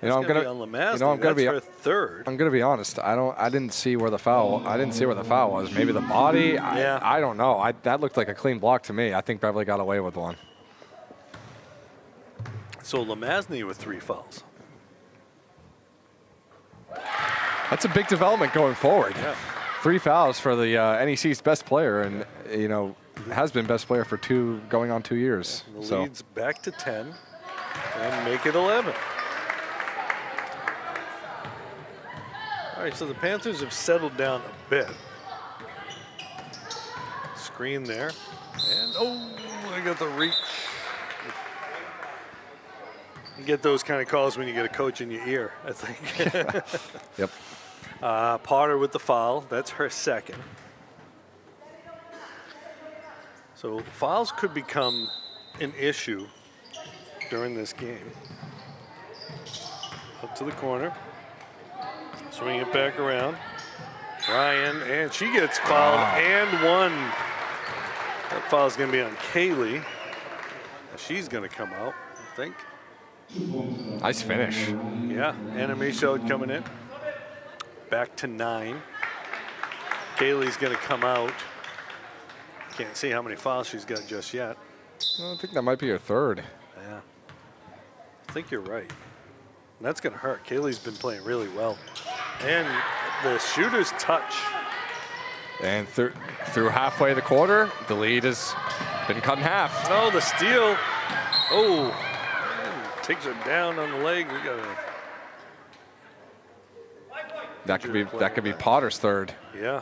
I'm gonna be on Lemazny. That's her third. I'm gonna be honest. I didn't see where the foul. I didn't see where the foul was. Maybe the body. I don't know. That looked like a clean block to me. I think Beverly got away with one. So Lemazny with 3 fouls. That's a big development going forward. Yeah. 3 fouls for the NEC's best player, and has been best player for going on 2 years. The lead's back to 10 and make it 11. All right, so the Panthers have settled down a bit. Screen there. And, I got the reach. You get those kind of calls when you get a coach in your ear, I think. Yep. Potter with the foul. That's her second. So fouls could become an issue during this game. Up to the corner. Swing it back around. Ryan, and she gets fouled and 1. That foul's going to be on Kaylee. She's going to come out, I think. Nice finish. Yeah, Anna Michaud coming in. Back to 9. Kaylee's going to come out. Can't see how many fouls she's got just yet. I think that might be her third. Yeah. I think you're right. And that's going to hurt. Kaylee's been playing really well. And the shooter's touch. And through halfway the quarter, the lead has been cut in half. Oh, the steal. Oh, takes her down on the leg. We got that could be Potter's third. Yeah.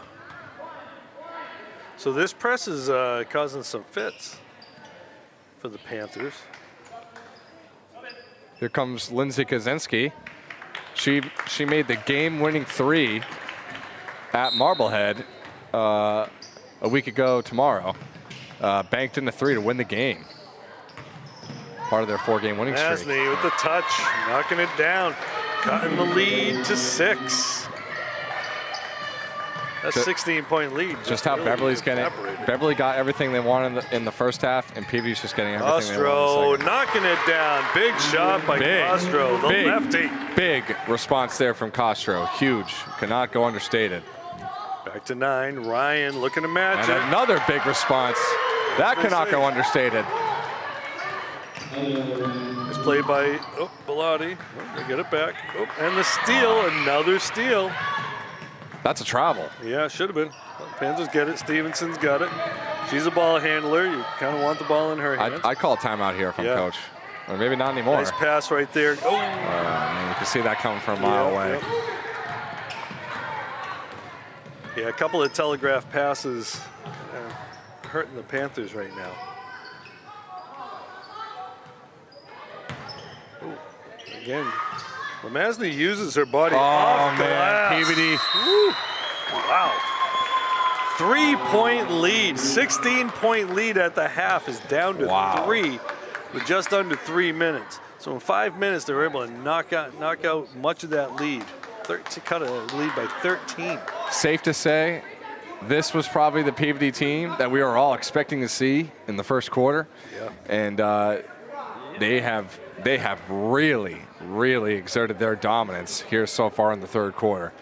So this press is causing some fits for the Panthers. Here comes Lindsay Kaczynski. She made the game-winning 3 at Marblehead a week ago tomorrow. Banked in the 3 to win the game. Part of their 4-game winning streak. Masney with the touch, knocking it down, cutting the lead to 6. That's a 16-point lead. Just how really Beverly's getting it. Beverly got everything they wanted in the first half, and Peabody's just getting everything they wanted in the second. Knocking it down. Big shot by Castro, the lefty. Big response there from Castro. Huge. Cannot go understated. Back to 9. Ryan looking to match and it. Another big response. That cannot go understated. It's played by Bilotti. They get it back. And the steal, another steal. That's a travel. Yeah, it should have been. Panthers get it. Stevenson's got it. She's a ball handler. You kind of want the ball in her hands. I call a timeout here if I'm coach. Or maybe not anymore. Nice pass right there. Oh, man, you can see that coming from a mile away. Yeah, a couple of telegraph passes hurting the Panthers right now. Ooh, again, Lamazny uses her body off glass. Peabody. Woo. Wow. 3-point lead, 16-point lead at the half is down to 3 with just under 3 minutes. So in 5 minutes, they were able to knock out much of that lead. To cut a lead by 13. Safe to say, this was probably the Peabody team that we were all expecting to see in the first quarter. Yeah. And they have really, really exerted their dominance here so far in the third quarter.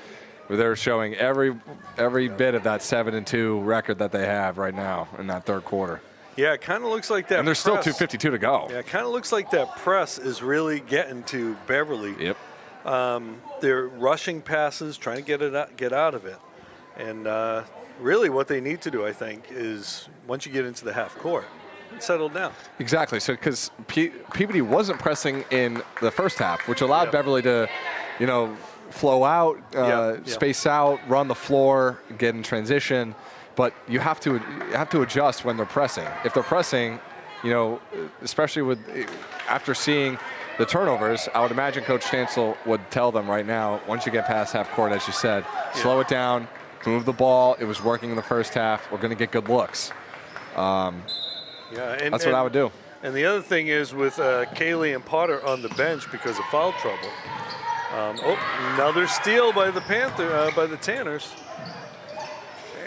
Where they're showing every bit of that 7-2 record that they have right now in that third quarter. Yeah, it kind of looks like that. And there's still 2:52 to go. Yeah, it kind of looks like that press is really getting to Beverly. Yep. They're rushing passes, trying to get out of it. And really what they need to do, I think, is once you get into the half court, settle down. Exactly. So because Peabody wasn't pressing in the first half, which allowed Beverly to, flow out, space out, run the floor, get in transition. But you have to adjust when they're pressing. If they're pressing, especially after seeing the turnovers, I would imagine Coach Stansel would tell them right now, once you get past half court, as you said, slow it down, move the ball. It was working in the first half. We're going to get good looks. That's what I would do. And the other thing is with Kaylee and Potter on the bench because of foul trouble. Another steal by the by the Tanners.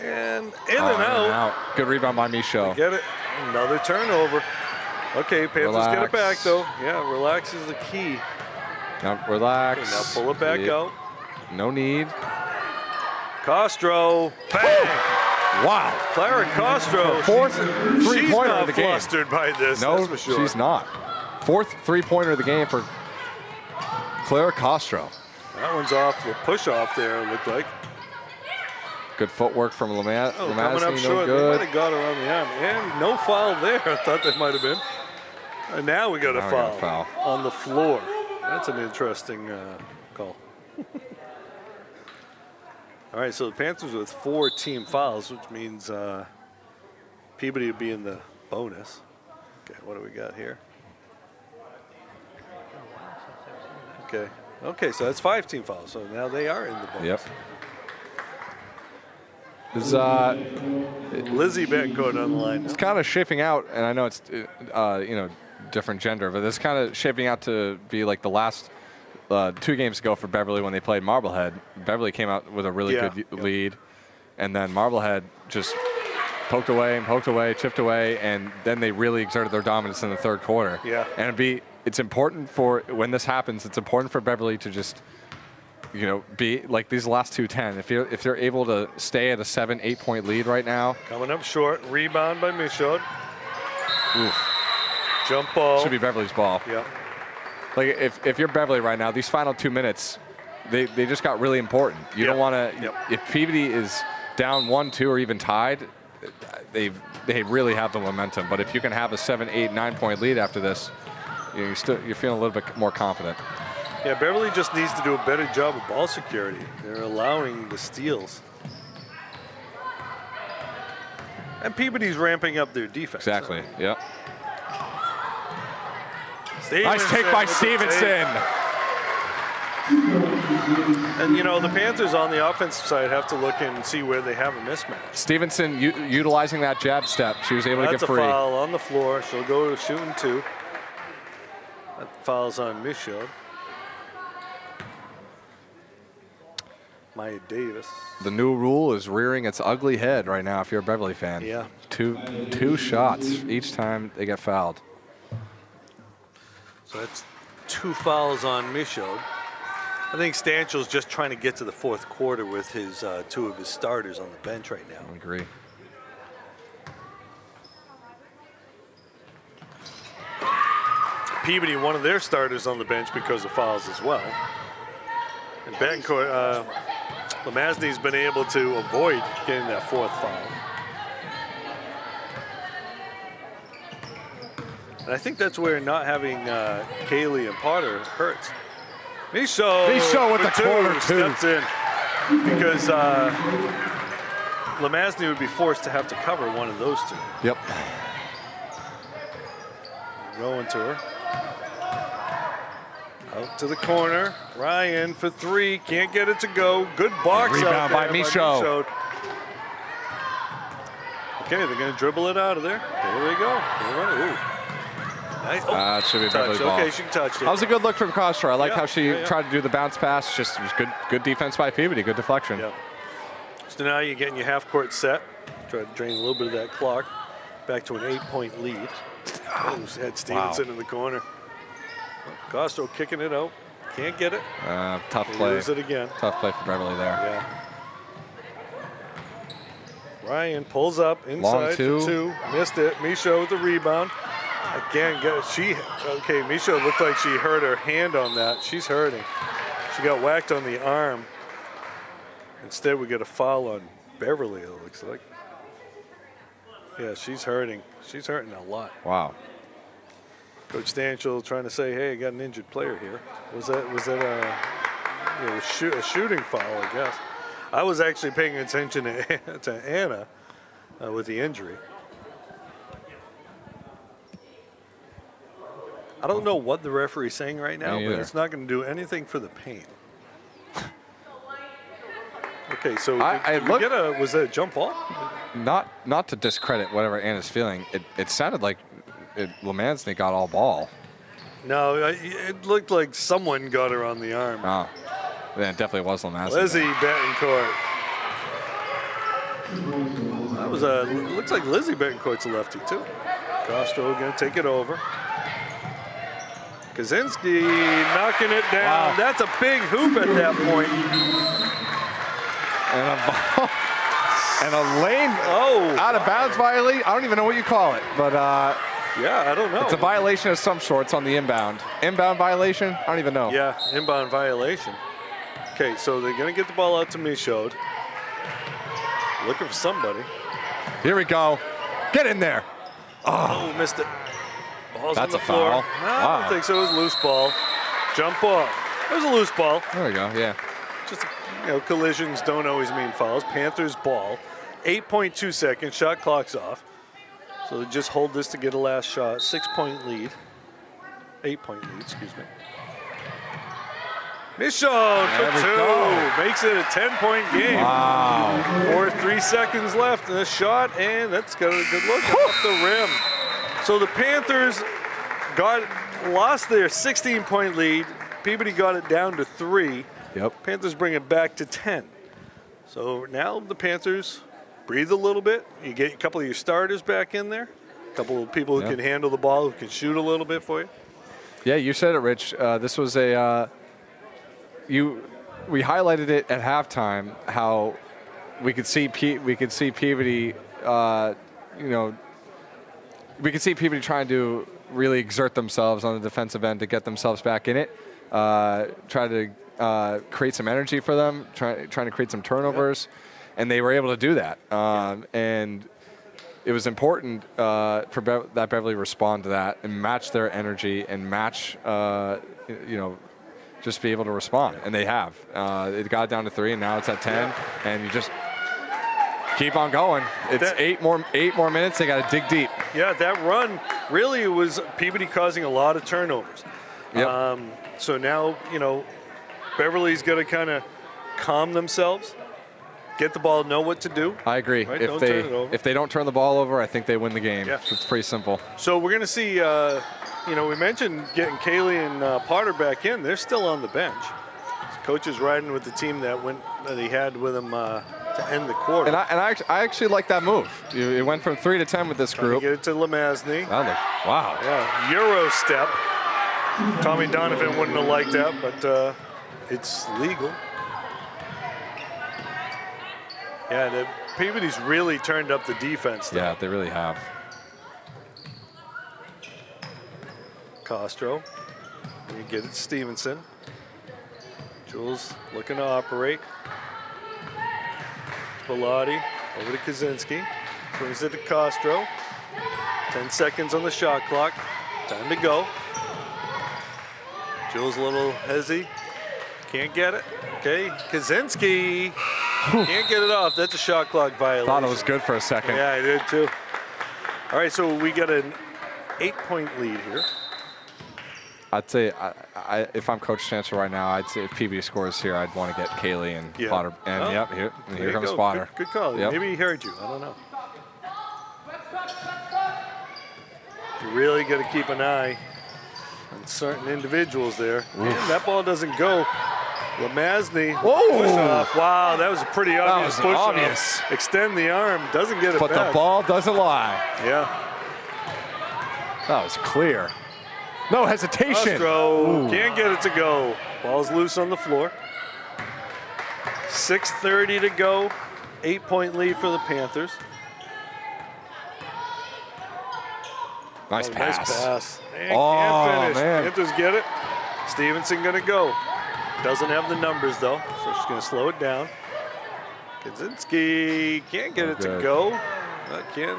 And in and out. Good rebound by Michaud. Get it. Another turnover. Okay, Panthers get it back, though. Yeah, relax is the key. Now relax. Okay, now pull it back out. No need. Castro. Bang! Wow. Clara Castro. Fourth three-pointer of the game. She's not flustered by this, no, that's for sure. She's not. Fourth three-pointer of the game for Clara Castro. That one's off the push-off there, it looked like. Good footwork from Lamazny. Coming up short. They might have got her on the arm. And no foul there. I thought that might have been. And now we got a foul on the floor. That's an interesting call. All right, so the Panthers with 4 team fouls, which means Peabody would be in the bonus. Okay, what do we got here? Okay, so that's 5 team fouls. So now they are in the bonus. Yep. Lizzie Betancourt on the line. It's kind of shaping out, and I know it's different gender, but it's kind of shaping out to be like the last 2 games ago for Beverly when they played Marblehead. Beverly came out with a really good lead, and then Marblehead just poked away, chipped away, and then they really exerted their dominance in the third quarter. Yeah. And it's important when this happens. It's important for Beverly to just be like these last 2-10. If they're able to stay at a 7-8 point lead right now. Coming up short, rebound by Michaud. Oof. Jump ball. Should be Beverly's ball. Yeah. Like if you're Beverly right now, these final 2 minutes, they just got really important. You don't want to. If Peabody is down 1-2 or even tied, they really have the momentum. But if you can have a 7, 8, 9 point lead after this, you're feeling a little bit more confident. Yeah, Beverly just needs to do a better job of ball security. They're allowing the steals. And Peabody's ramping up their defense. Exactly, yep. Stevenson nice take by Stevenson. And, the Panthers on the offensive side have to look and see where they have a mismatch. Stevenson utilizing that jab step. She was able to get free. That's a foul on the floor. She'll go to shooting 2. That foul's on Michaud. Maya Davis. The new rule is rearing its ugly head right now if you're a Beverly fan. Yeah. Two shots each time they get fouled. So that's 2 fouls on Michaud. I think Stanchel's just trying to get to the fourth quarter with his 2 of his starters on the bench right now. I agree. Peabody, one of their starters on the bench because of fouls as well. And Betancourt, Lamazny's been able to avoid getting that 4th foul. And I think that's where not having Kaylee and Potter hurts. Michaud with the corner, too. Steps in because Lemazny would be forced to have to cover one of those two. Yep. Going to her. Out to the corner. Ryan for three. Can't get it to go. Good box Rebound out there by Michaud. Okay, they're going to dribble it out of there. There we go. Ooh. Nice. It should be Beverly's ball. Okay, she touched it. That was a good look from Costro. I like how she yeah. tried to do the bounce pass. Just it was good defense by Peabody. Good deflection. Yeah. So now you're getting your half-court set. Try to drain a little bit of that clock. Back to an 8-point lead. Oh, had Stevenson in the corner. Costro kicking it out. Can't get it. Tough play. Lose it again. Tough play for Beverly there. Yeah. Ryan pulls up inside for two. Missed it. Michaud with the rebound. Again, Michaud looked like she hurt her hand on that. She's hurting. She got whacked on the arm. Instead, we get a foul on Beverly, it looks like. Yeah, she's hurting. She's hurting a lot. Wow. Coach Stanchel trying to say, hey, I got an injured player here. Was that a shooting foul, I guess. I was actually paying attention to Anna with the injury. I don't know what the referee's saying right now, but it's not going to do anything for the paint. Okay, so was that a jump ball? Not to discredit whatever Anna's feeling. It sounded like Lemazny got all ball. No, it looked like someone got her on the arm. Oh, then it definitely was Lemazny. Lizzie Betancourt. That was looks like Lizzie Betancourt's a lefty too. Costro going to take it over. Kaczynski knocking it down. Wow. That's a big hoop at that point. And a lane out of bounds violation. I don't even know what you call it, but yeah, I don't know. It's a violation of some sorts on the inbound. Inbound violation? I don't even know. Yeah, inbound violation. Okay, so they're going to get the ball out to Michaud. Looking for somebody. Here we go. Get in there. Oh, missed it. Ball's That's on the a floor. foul. No, I don't think so. It was a loose ball. Jump ball. It was a loose ball. There we go, yeah. Just, collisions don't always mean fouls. Panthers ball. 8.2 seconds. Shot clock's off. So they just hold this to get a last shot. 6-point lead. 8-point lead, excuse me. Michaud for two. Makes it a 10-point game. Wow. 3 seconds left in the shot, and that's got a good look off the rim. So the Panthers lost their 16-point lead. Peabody got it down to 3. Yep. Panthers bring it back to 10. So now the Panthers breathe a little bit. You get a couple of your starters back in there. A couple of people who can handle the ball, who can shoot a little bit for you. Yeah, you said it, Rich. This was we highlighted it at halftime how we could see Peabody. We could see Peabody trying to really exert themselves on the defensive end to get themselves back in it. Try to create some energy for them. Trying to create some turnovers. Yep. And they were able to do that, and it was important for that Beverly respond to that and match their energy and match, just be able to respond, and they have. It got down to 3, and now it's at 10, and you just keep on going. It's 8 more minutes. They got to dig deep. Yeah, that run really was Peabody causing a lot of turnovers. Yep. So now Beverly's got to kind of calm themselves. Get the ball, know what to do. I agree. Right? If they don't turn the ball over, I think they win the game. Yeah. It's pretty simple. So we're going to see, we mentioned getting Kaylee and Potter back in. They're still on the bench. Coach is riding with the team that he had with him to end the quarter. And I actually like that move. It went from 3 to 10 with this group. Get it to Lemazny. Wow. Yeah, Euro step. Tommy Donovan wouldn't have liked that, but it's legal. Yeah, Peabody's really turned up the defense, though. Yeah, they really have. Costro. You get it to Stevenson. Jules looking to operate. Peabody over to Kaczynski. Brings it to Costro. 10 seconds on the shot clock. Time to go. Jules a little hezzy. Can't get it. Okay, Kaczynski. Can't get it off. That's a shot clock violation. Thought it was good for a second. Yeah, I did too. All right, so we got an 8-point lead here. I'd say if I'm Coach Chancellor right now, I'd say if Peabody scores here, I'd want to get Kaylee and Potter. And Oh, here comes Potter. Good call. Yep. Maybe he heard you. I don't know. You really got to keep an eye on certain individuals there. And that ball doesn't go. Lamazny. Whoa! Push off. Wow, that was a pretty obvious was push obvious. off. Extend the arm. Doesn't get it But back. the ball doesn't lie. Yeah. That was clear. No hesitation. Ostro can't get it to go. Ball's loose on the floor. 6:30 to go. 8-point lead for the Panthers. Nice pass. Nice pass. And Oh, can't finish. man. Panthers get it. Stevenson gonna go. Doesn't have the numbers though, so she's gonna slow it down. Kaczynski can't get it to go. Can't.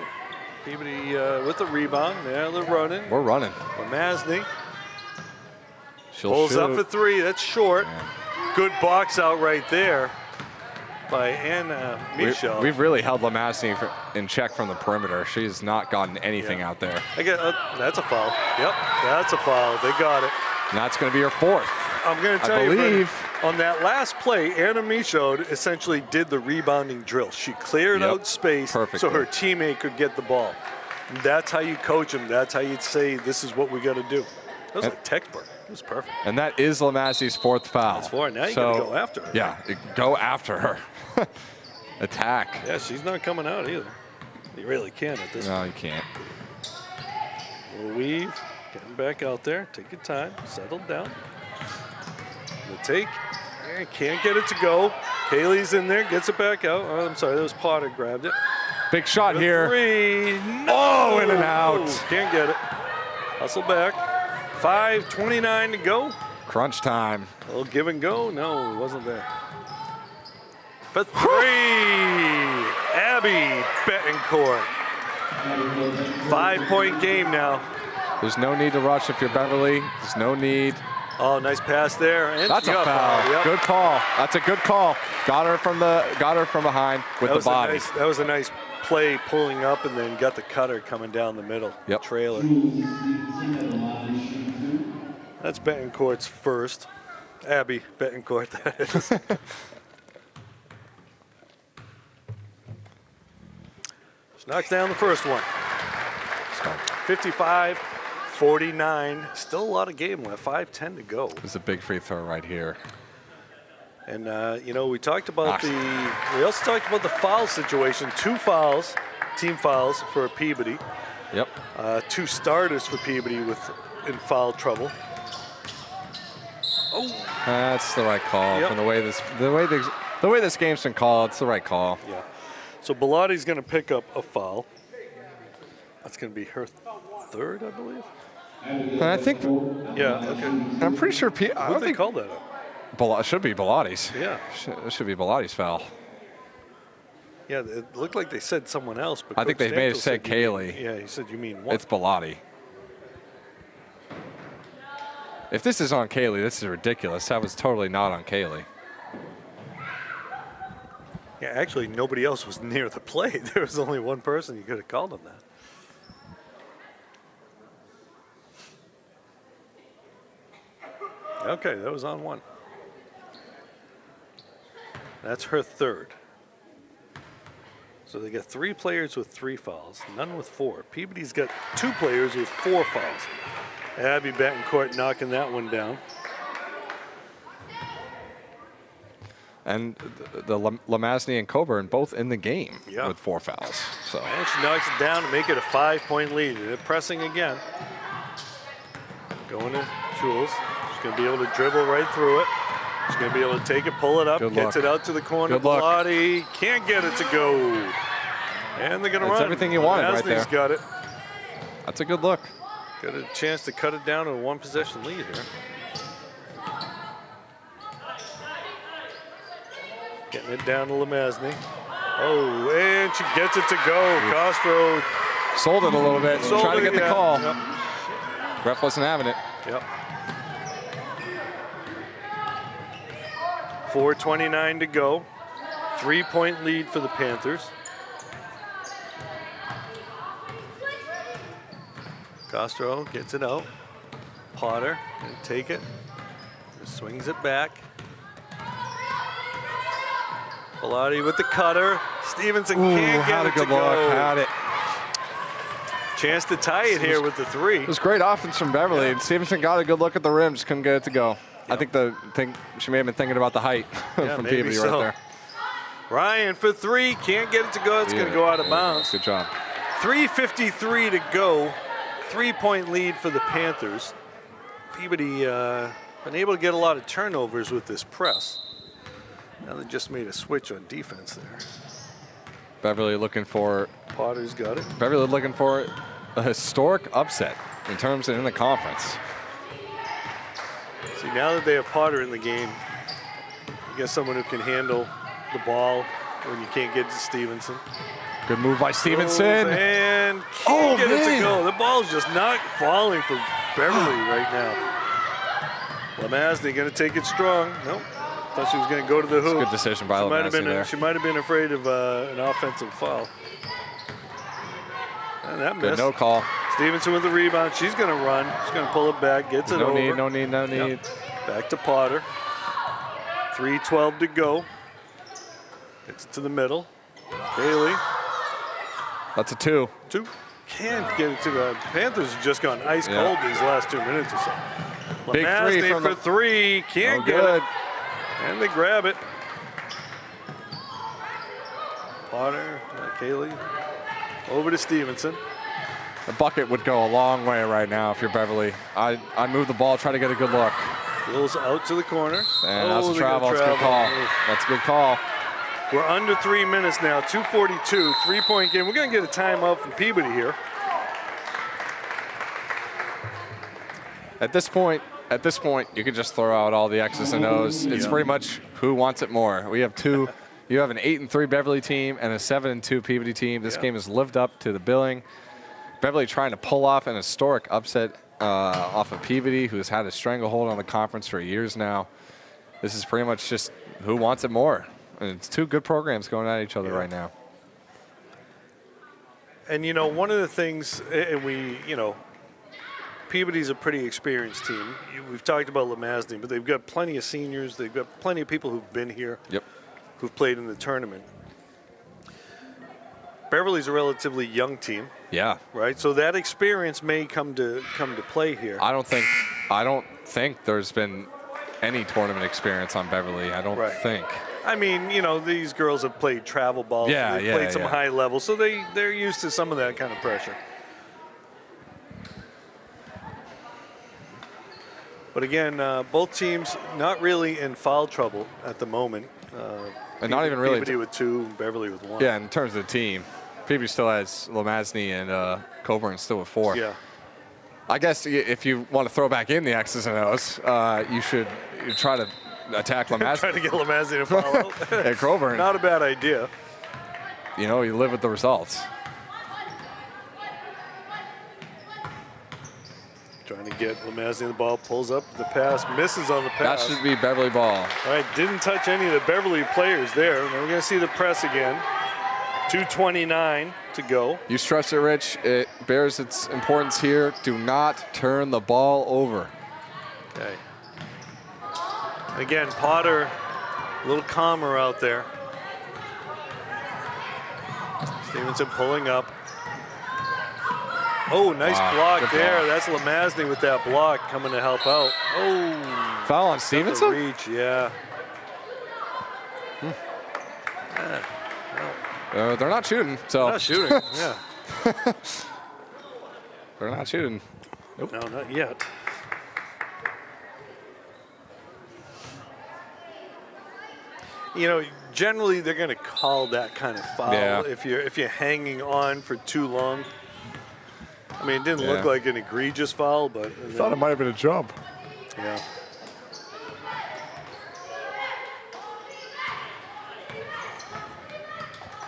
Peabody with the rebound. Yeah, they're running. We're running. Lamazny She'll pulls shoot. up for 3. That's short. Good box out right there by Anna Michel. We've really held Lamazny in check from the perimeter. She's not gotten anything out there. That's a foul. Yep, that's a foul. They got it. And that's going to be her 4th. I'm going to tell you, Brendan, on that last play, Anna Michaud essentially did the rebounding drill. She cleared out space so her teammate could get the ball. And that's how you coach them. That's how you'd say, this is what we got to do. That was like textbook. It was perfect. And that is Lamazny's 4th foul. That's 4. Now you got to go after her. Yeah, go after her. Attack. Yeah, she's not coming out either. You really can't at this point. No, you can't. We'll weave. Getting back out there. Take your time. Settle down. The take. Can't get it to go. Kaylee's in there. Gets it back out. Oh, I'm sorry. That was Potter grabbed it. Big shot here. 3. No! Oh, in and out. Can't get it. Hustle back. 5:29 to go. Crunch time. A little give and go. No, it wasn't there. For 3. Abby Betancourt. 5-point game now. There's no need to rush if you're Beverly. There's no need. Oh, nice pass there. And That's a foul. Yep. Good call. That's a good call. Got her from behind with the body. That was a nice play, pulling up and then got the cutter coming down the middle. Yep. Trailer. That's Betancourt's first. Abby Betancourt, that is. She knocks down the first one. 55-49. Still a lot of game left. 5:10 to go. It's a big free throw right here. And we talked about we also talked about the foul situation. 2 fouls, team fouls for Peabody. Yep. 2 starters for Peabody in foul trouble. Oh, That's the right call. From the way this game's been called, it's the right call. yeah. So Belotti's going to pick up a foul. That's going to be her 3rd, I believe. And I think. Yeah. Okay. I'm pretty sure. I Who don't did they think call that up? It should be Belotti's. Yeah. It should be Belotti's foul. Yeah. It looked like they said someone else, but I think Coach they may have Stankel said Kaylee. Yeah. He said, "You mean what?" It's Belotti. If this is on Kaylee, this is ridiculous. That was totally not on Kaylee. Yeah. Actually, nobody else was near the play. There was only one person you could have called on that. Okay, that was on one. That's her 3rd. So they got 3 players with 3 fouls, none with 4. Peabody's got 2 players with 4 fouls. Abby Betancourt knocking that one down. And the Lamazny and Coburn both in the game Yeah. with 4 fouls. So And she knocks it down to make it a 5-point lead. And they're pressing again. Going to Jules. She's going to be able to dribble right through it. She's going to be able to take it, pull it up, Good gets luck. it out to the corner. Good luck. Bellotti can't get it to go. And they're going to run. That's everything you wanted right there. Got it. that's a good look. Got a chance to cut it down to a 1-possession lead here. Getting it down to Lamazny. Oh, and she gets it to go. Castro. Sold it a little bit. Trying to get the call. Yep. Ref wasn't having it. Yep. 4:29 to go. 3-point lead for the Panthers. Castro gets it out. Potter going to take it. Swings it back. Peabody with the cutter. Stevenson can't get it to go. Had it. Chance to tie it here with the 3. It was great offense from Beverly, and Stevenson got a good look at the rim, just couldn't get it to go. Yep. I think she may have been thinking about the height from Peabody right there. Ryan for 3, can't get it to go. It's going to go out of bounds. Good job. 3:53 to go. 3-point lead for the Panthers. Peabody been able to get a lot of turnovers with this press. Now they just made a switch on defense there. Beverly looking for. Potter's got it. Beverly looking for a historic upset in terms of in the conference. See, now that they have Potter in the game, you get someone who can handle the ball when you can't get to Stevenson. Good move by Stevenson. And can't get it to go. The ball's just not falling for Beverly right now. Lamazny going to take it strong. Nope. Thought she was going to go to the hoop. Good decision by Lamazny there. She might have been afraid of an offensive foul. And that missed. No call. Stevenson with the rebound. She's going to run. She's going to pull it back. Gets it over. No need. Yep. Back to Potter. 3:12 to go. Gets it to the middle. Bailey. That's a 2. Can't get it to go. Panthers have just gone ice cold these last 2 minutes or so. Big 3 for 3. Can't get it. And they grab it. Potter, Kaylee, over to Stevenson. The bucket would go a long way right now if you're Beverly. I'd move the ball, try to get a good look. Goes out to the corner. And that's a travel. That's a good call. That's a good call. We're under 3 minutes now. 2:42, 3-point game. We're going to get a timeout from Peabody here. At this point, you can just throw out all the X's and O's. It's pretty much who wants it more. We have two. You have an 8-3 Beverly team and a 7-2 Peabody team. This game has lived up to the billing. Beverly trying to pull off an historic upset off of Peabody, who has had a stranglehold on the conference for years now. This is pretty much just who wants it more. And it's two good programs going at each other right now. And, you know, one of the things, and Peabody's a pretty experienced team. We've talked about Lamazny, but they've got plenty of seniors. They've got plenty of people who've been here, who've played in the tournament. Beverly's a relatively young team. Yeah. Right? So that experience may come to play here. I don't think there's been any tournament experience on Beverly. I don't think. I mean, you know, these girls have played travel ball. They've played some high level, so they're used to some of that kind of pressure. But again, both teams not really in foul trouble at the moment. And not even really. Peabody with 2, Beverly with 1. Yeah, in terms of the team, Peabody still has Lamazny and Coburn still with 4. Yeah. I guess if you want to throw back in the X's and O's, you should try to attack Lamazny. Try to get Lamazny to follow. And Coburn. Not a bad idea. You know, you live with the results. Trying to get Lamazny the ball, pulls up the pass, misses on the pass. That should be Beverly ball. All right, didn't touch any of the Beverly players there. Now we're going to see the press again. 2:29 to go. You stressed it, Rich. It bears its importance here. Do not turn the ball over. Okay. Again, Potter, a little calmer out there. Stevenson pulling up. Oh, nice block there. That's Lamazny with that block coming to help out. Oh. Foul on Stevenson? Reach, yeah. They're not shooting. So. They're not shooting, yeah. They're not shooting. Nope. No, not yet. You know, generally they're going to call that kind of foul if you're hanging on for too long. I mean, it didn't look like an egregious foul, but I thought it might have been a jump. Yeah.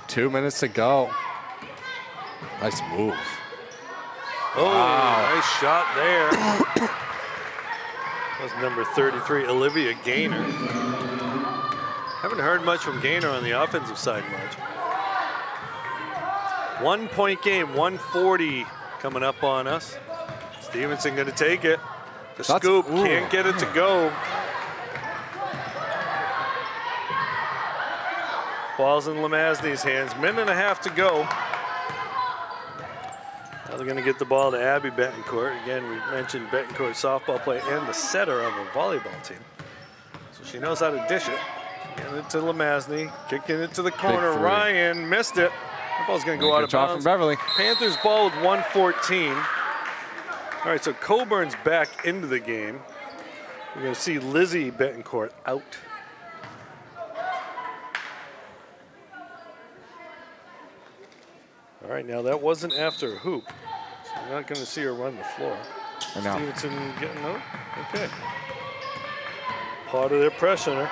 Two minutes to go. Nice move. Oh, nice shot there. That was number 33, Olivia Gaynor. Haven't heard much from Gaynor on the offensive side much. 1 point game, 140 coming up on us. Stevenson going to take it. The scoop, can't get it to go. Ball's in Lemazny's hands. Minute and a half to go. Now they're going to get the ball to Abby Betancourt. Again, we mentioned Betancourt softball player and the setter on the volleyball team. So she knows how to dish it. Getting it to Lemazny, kicking it to the corner. Ryan missed it. The ball's going to go out of bounds. From Beverly. Panthers ball with 1:14. All right, so Coburn's back into the game. We're going to see Lizzie Betancourt out. All right, now that wasn't after a hoop, so you're not going to see her run the floor. I know. Stevenson getting out? Okay. Part of their press center.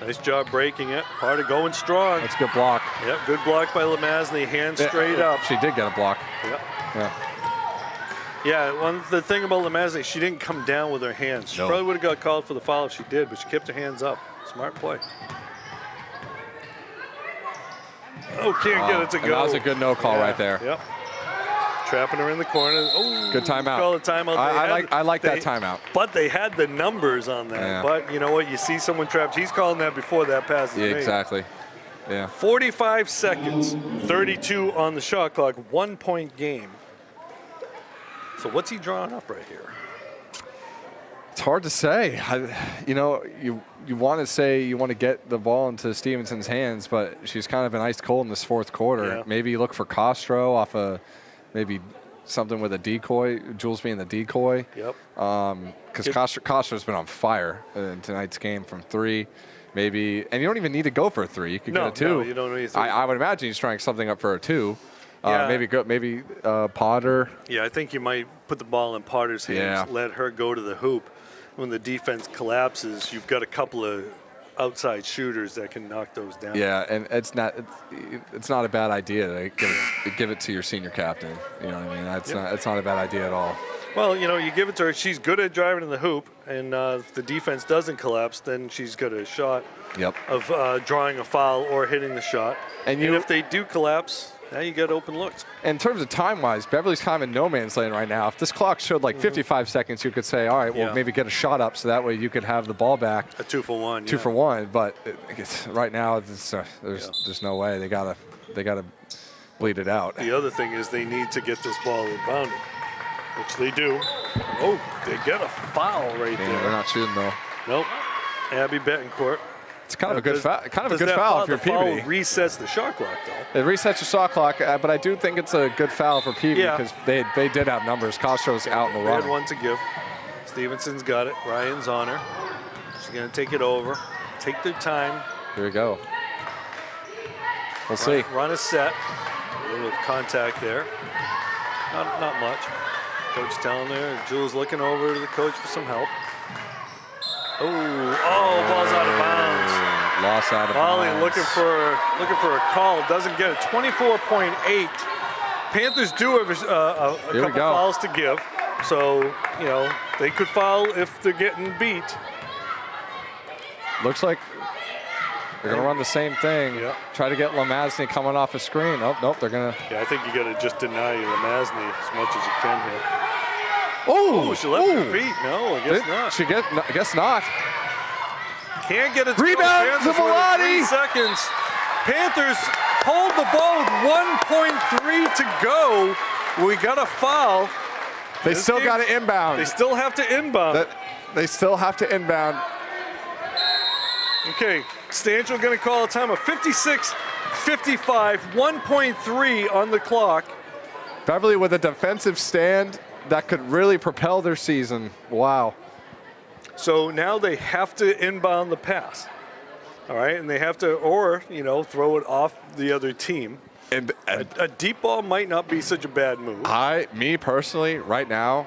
Nice job breaking it. Part of going strong. That's a good block. Yep, good block by Lemazny, hands straight up. She did get a block. Yep. Yeah. Yeah, the thing about Lemazny, she didn't come down with her hands. She probably would have got called for the foul if she did, but she kept her hands up. Smart play. Oh, can't get it to go. That was a good no call right there. Yep. Trapping her in the corner. Oh, good timeout. Call a timeout. I like that timeout. But they had the numbers on that. Yeah. But you know what? You see someone trapped. He's calling that before that pass is made. Exactly. Yeah. 45 seconds, 32 on the shot clock, 1 point game. So what's he drawing up right here? It's hard to say. You want to say you want to get the ball into Stevenson's hands, but she's kind of been ice cold in this fourth quarter. Yeah. Maybe look for Castro off maybe something with a decoy, Jules being the decoy. Yep. Because Castro's been on fire in tonight's game from three. Maybe, and you don't even need to go for a three. You could get a two. No, you don't need a three. I would imagine he's trying something up for a two. Yeah. Maybe Potter. Yeah, I think you might put the ball in Potter's hands, let her go to the hoop. When the defense collapses, you've got a couple of outside shooters that can knock those down. Yeah, and it's not a bad idea to give it to your senior captain. You know what I mean? It's not a bad idea at all. Well, you give it to her. She's good at driving in the hoop, and if the defense doesn't collapse, then she's got a shot of drawing a foul or hitting the shot. And if they do collapse, now you got open looks. In terms of time-wise, Beverly's kind of in no man's land right now. If this clock showed like 55 seconds, you could say, all right, well, maybe get a shot up so that way you could have the ball back. A 2-for-1. 2-for-1, but right now there's no way. They gotta bleed it out. The other thing is they need to get this ball inbounded, which they do. Oh, they get a foul right there. They're not shooting though. Nope. Abby Betancourt. It's kind of a good foul. Kind of a good foul if you're Peabody. The foul resets the shot clock, though. It resets your shot clock, but I do think it's a good foul for Peabody because they did have numbers. Castro's out in the run. They had one to give. Stevenson's got it. Ryan's on her. She's going to take it over. Take their time. Here we go. We'll see. Run is set. A little contact there. Not much. Coach telling her. Jules looking over to the coach for some help. Ball's out of bounds. Lost out of Molly bounds. looking for a call. Doesn't get it. 24.8. Panthers do have a couple fouls to give. So, they could foul if they're getting beat. Looks like they're going to run the same thing. Yeah. Try to get Lemazny coming off a screen. Oh, nope, they're going to. Yeah, I think you got to just deny Lemazny as much as you can here. Oh, she left her feet. No, I guess not. I guess not. Can't get it to Rebound to Bellotti. 3 seconds. Panthers hold the ball with 1.3 to go. We got a foul. They still got to inbound. They still have to inbound. They still have to inbound. Okay, Stanchel going to call a time of 56-55, 1.3 on the clock. Beverly with a defensive stand that could really propel their season. Wow. So now they have to inbound the pass. All right, and they have to, throw it off the other team. And a deep ball might not be such a bad move. Me personally, right now,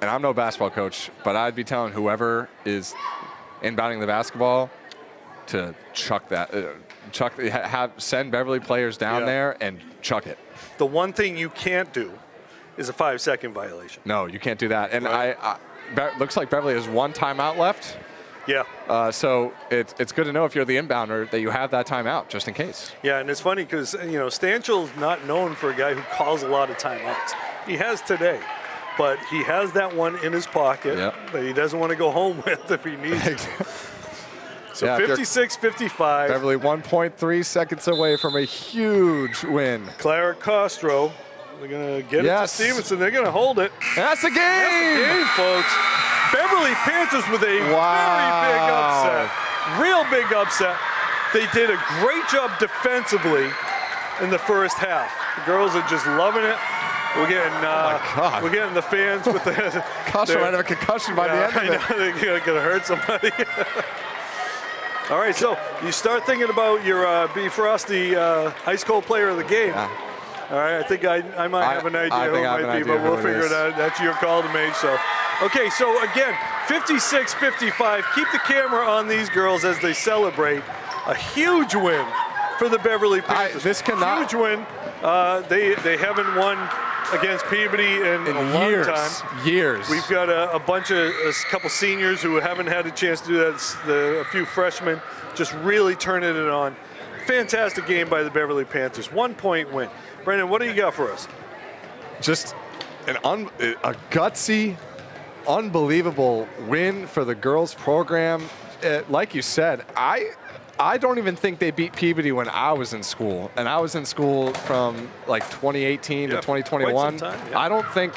and I'm no basketball coach, but I'd be telling whoever is inbounding the basketball to chuck that, send Beverly players down there and chuck it. The one thing you can't do is a 5-second violation. No, you can't do that. And looks like Beverly has one timeout left. Yeah. So it's good to know if you're the inbounder that you have that timeout just in case. Yeah, and it's funny because, Stanchel's not known for a guy who calls a lot of timeouts. He has today, but he has that one in his pocket that he doesn't want to go home with if he needs it. So 56-55. Beverly 1.3 seconds away from a huge win. Clara Castro, they're going to get it to Stevenson. They're going to hold it. That's the game. That's the game, folks. Beverly Panthers with a very big upset. Real big upset. They did a great job defensively in the first half. The girls are just loving it. We're getting the fans with the Castro might have a concussion by the end of it. I know, they're going to hurt somebody. All right, so you start thinking about your B. Frosty Ice Cold Player of the Game. Yeah. All right, I think I might have an idea who it might be, but we'll figure it out. That's your call to make. So, okay, so again, 56-55. Keep the camera on these girls as they celebrate a huge win for the Beverly Panthers. Huge win. They haven't won against Peabody in a long time. Years. We've got a couple seniors who haven't had a chance to do that. A few freshmen just really turning it on. Fantastic game by the Beverly Panthers. 1-point win. Brendan, what do you got for us? Just a gutsy, unbelievable win for the girls program. Like you said, I don't even think they beat Peabody when I was in school. And I was in school from like 2018 to 2021. Quite some time, yeah. I don't think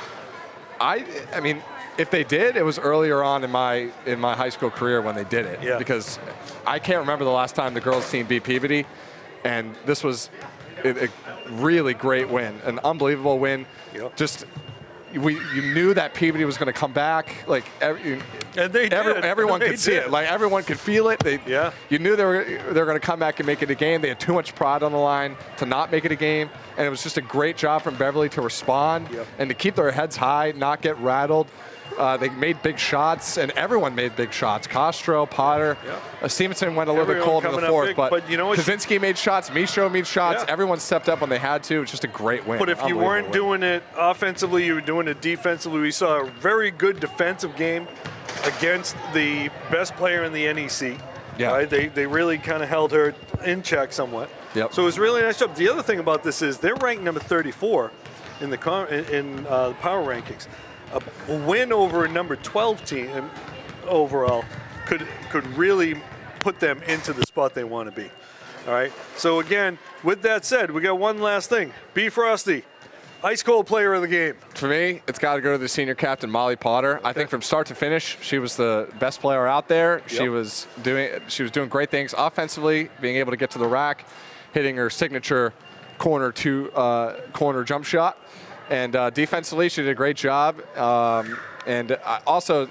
I mean, if they did, it was earlier on in my high school career when they did it. Yeah. Because I can't remember the last time the girls team beat Peabody. And this was a really great win, an unbelievable win. Yep. Just you knew that Peabody was going to come back. Like and they did. Everyone could see it. Like everyone could feel it. You knew they were going to come back and make it a game. They had too much pride on the line to not make it a game, and it was just a great job from Beverly to respond and to keep their heads high, not get rattled. They made big shots, and everyone made big shots. Castro, Potter, Stevenson went a little bit cold in the fourth, but you know what? Kaczynski made shots, Michaud made shots. Yeah. Everyone stepped up when they had to. It's just a great win. But if you weren't doing it offensively, you were doing it defensively. We saw a very good defensive game against the best player in the NEC. Yeah. Right? They really kind of held her in check somewhat. Yep. So it was really a nice job. The other thing about this is they're ranked number 34 in the power rankings. A win over a number 12 team overall could really put them into the spot they want to be. All right. So again, with that said, we got one last thing. B. Frosty, Ice Cold Player of the Game. For me, it's got to go to the senior captain, Molly Potter. Okay. I think from start to finish, she was the best player out there. Yep. She was doing great things offensively, being able to get to the rack, hitting her signature corner jump shot. And defensively, she did a great job. And also,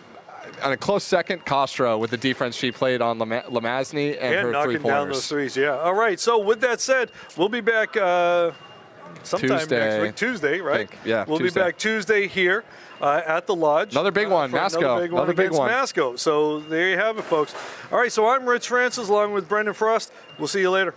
on a close second, Castro with the defense she played on Lamazney and her knocking three-pointers. Down those threes, yeah. All right, so with that said, we'll be back sometime next week. Tuesday, right? We'll be back Tuesday here at the Lodge. Another big one, Masco. Another big one. Masco. So there you have it, folks. All right, so I'm Rich Francis along with Brendan Frost. We'll see you later.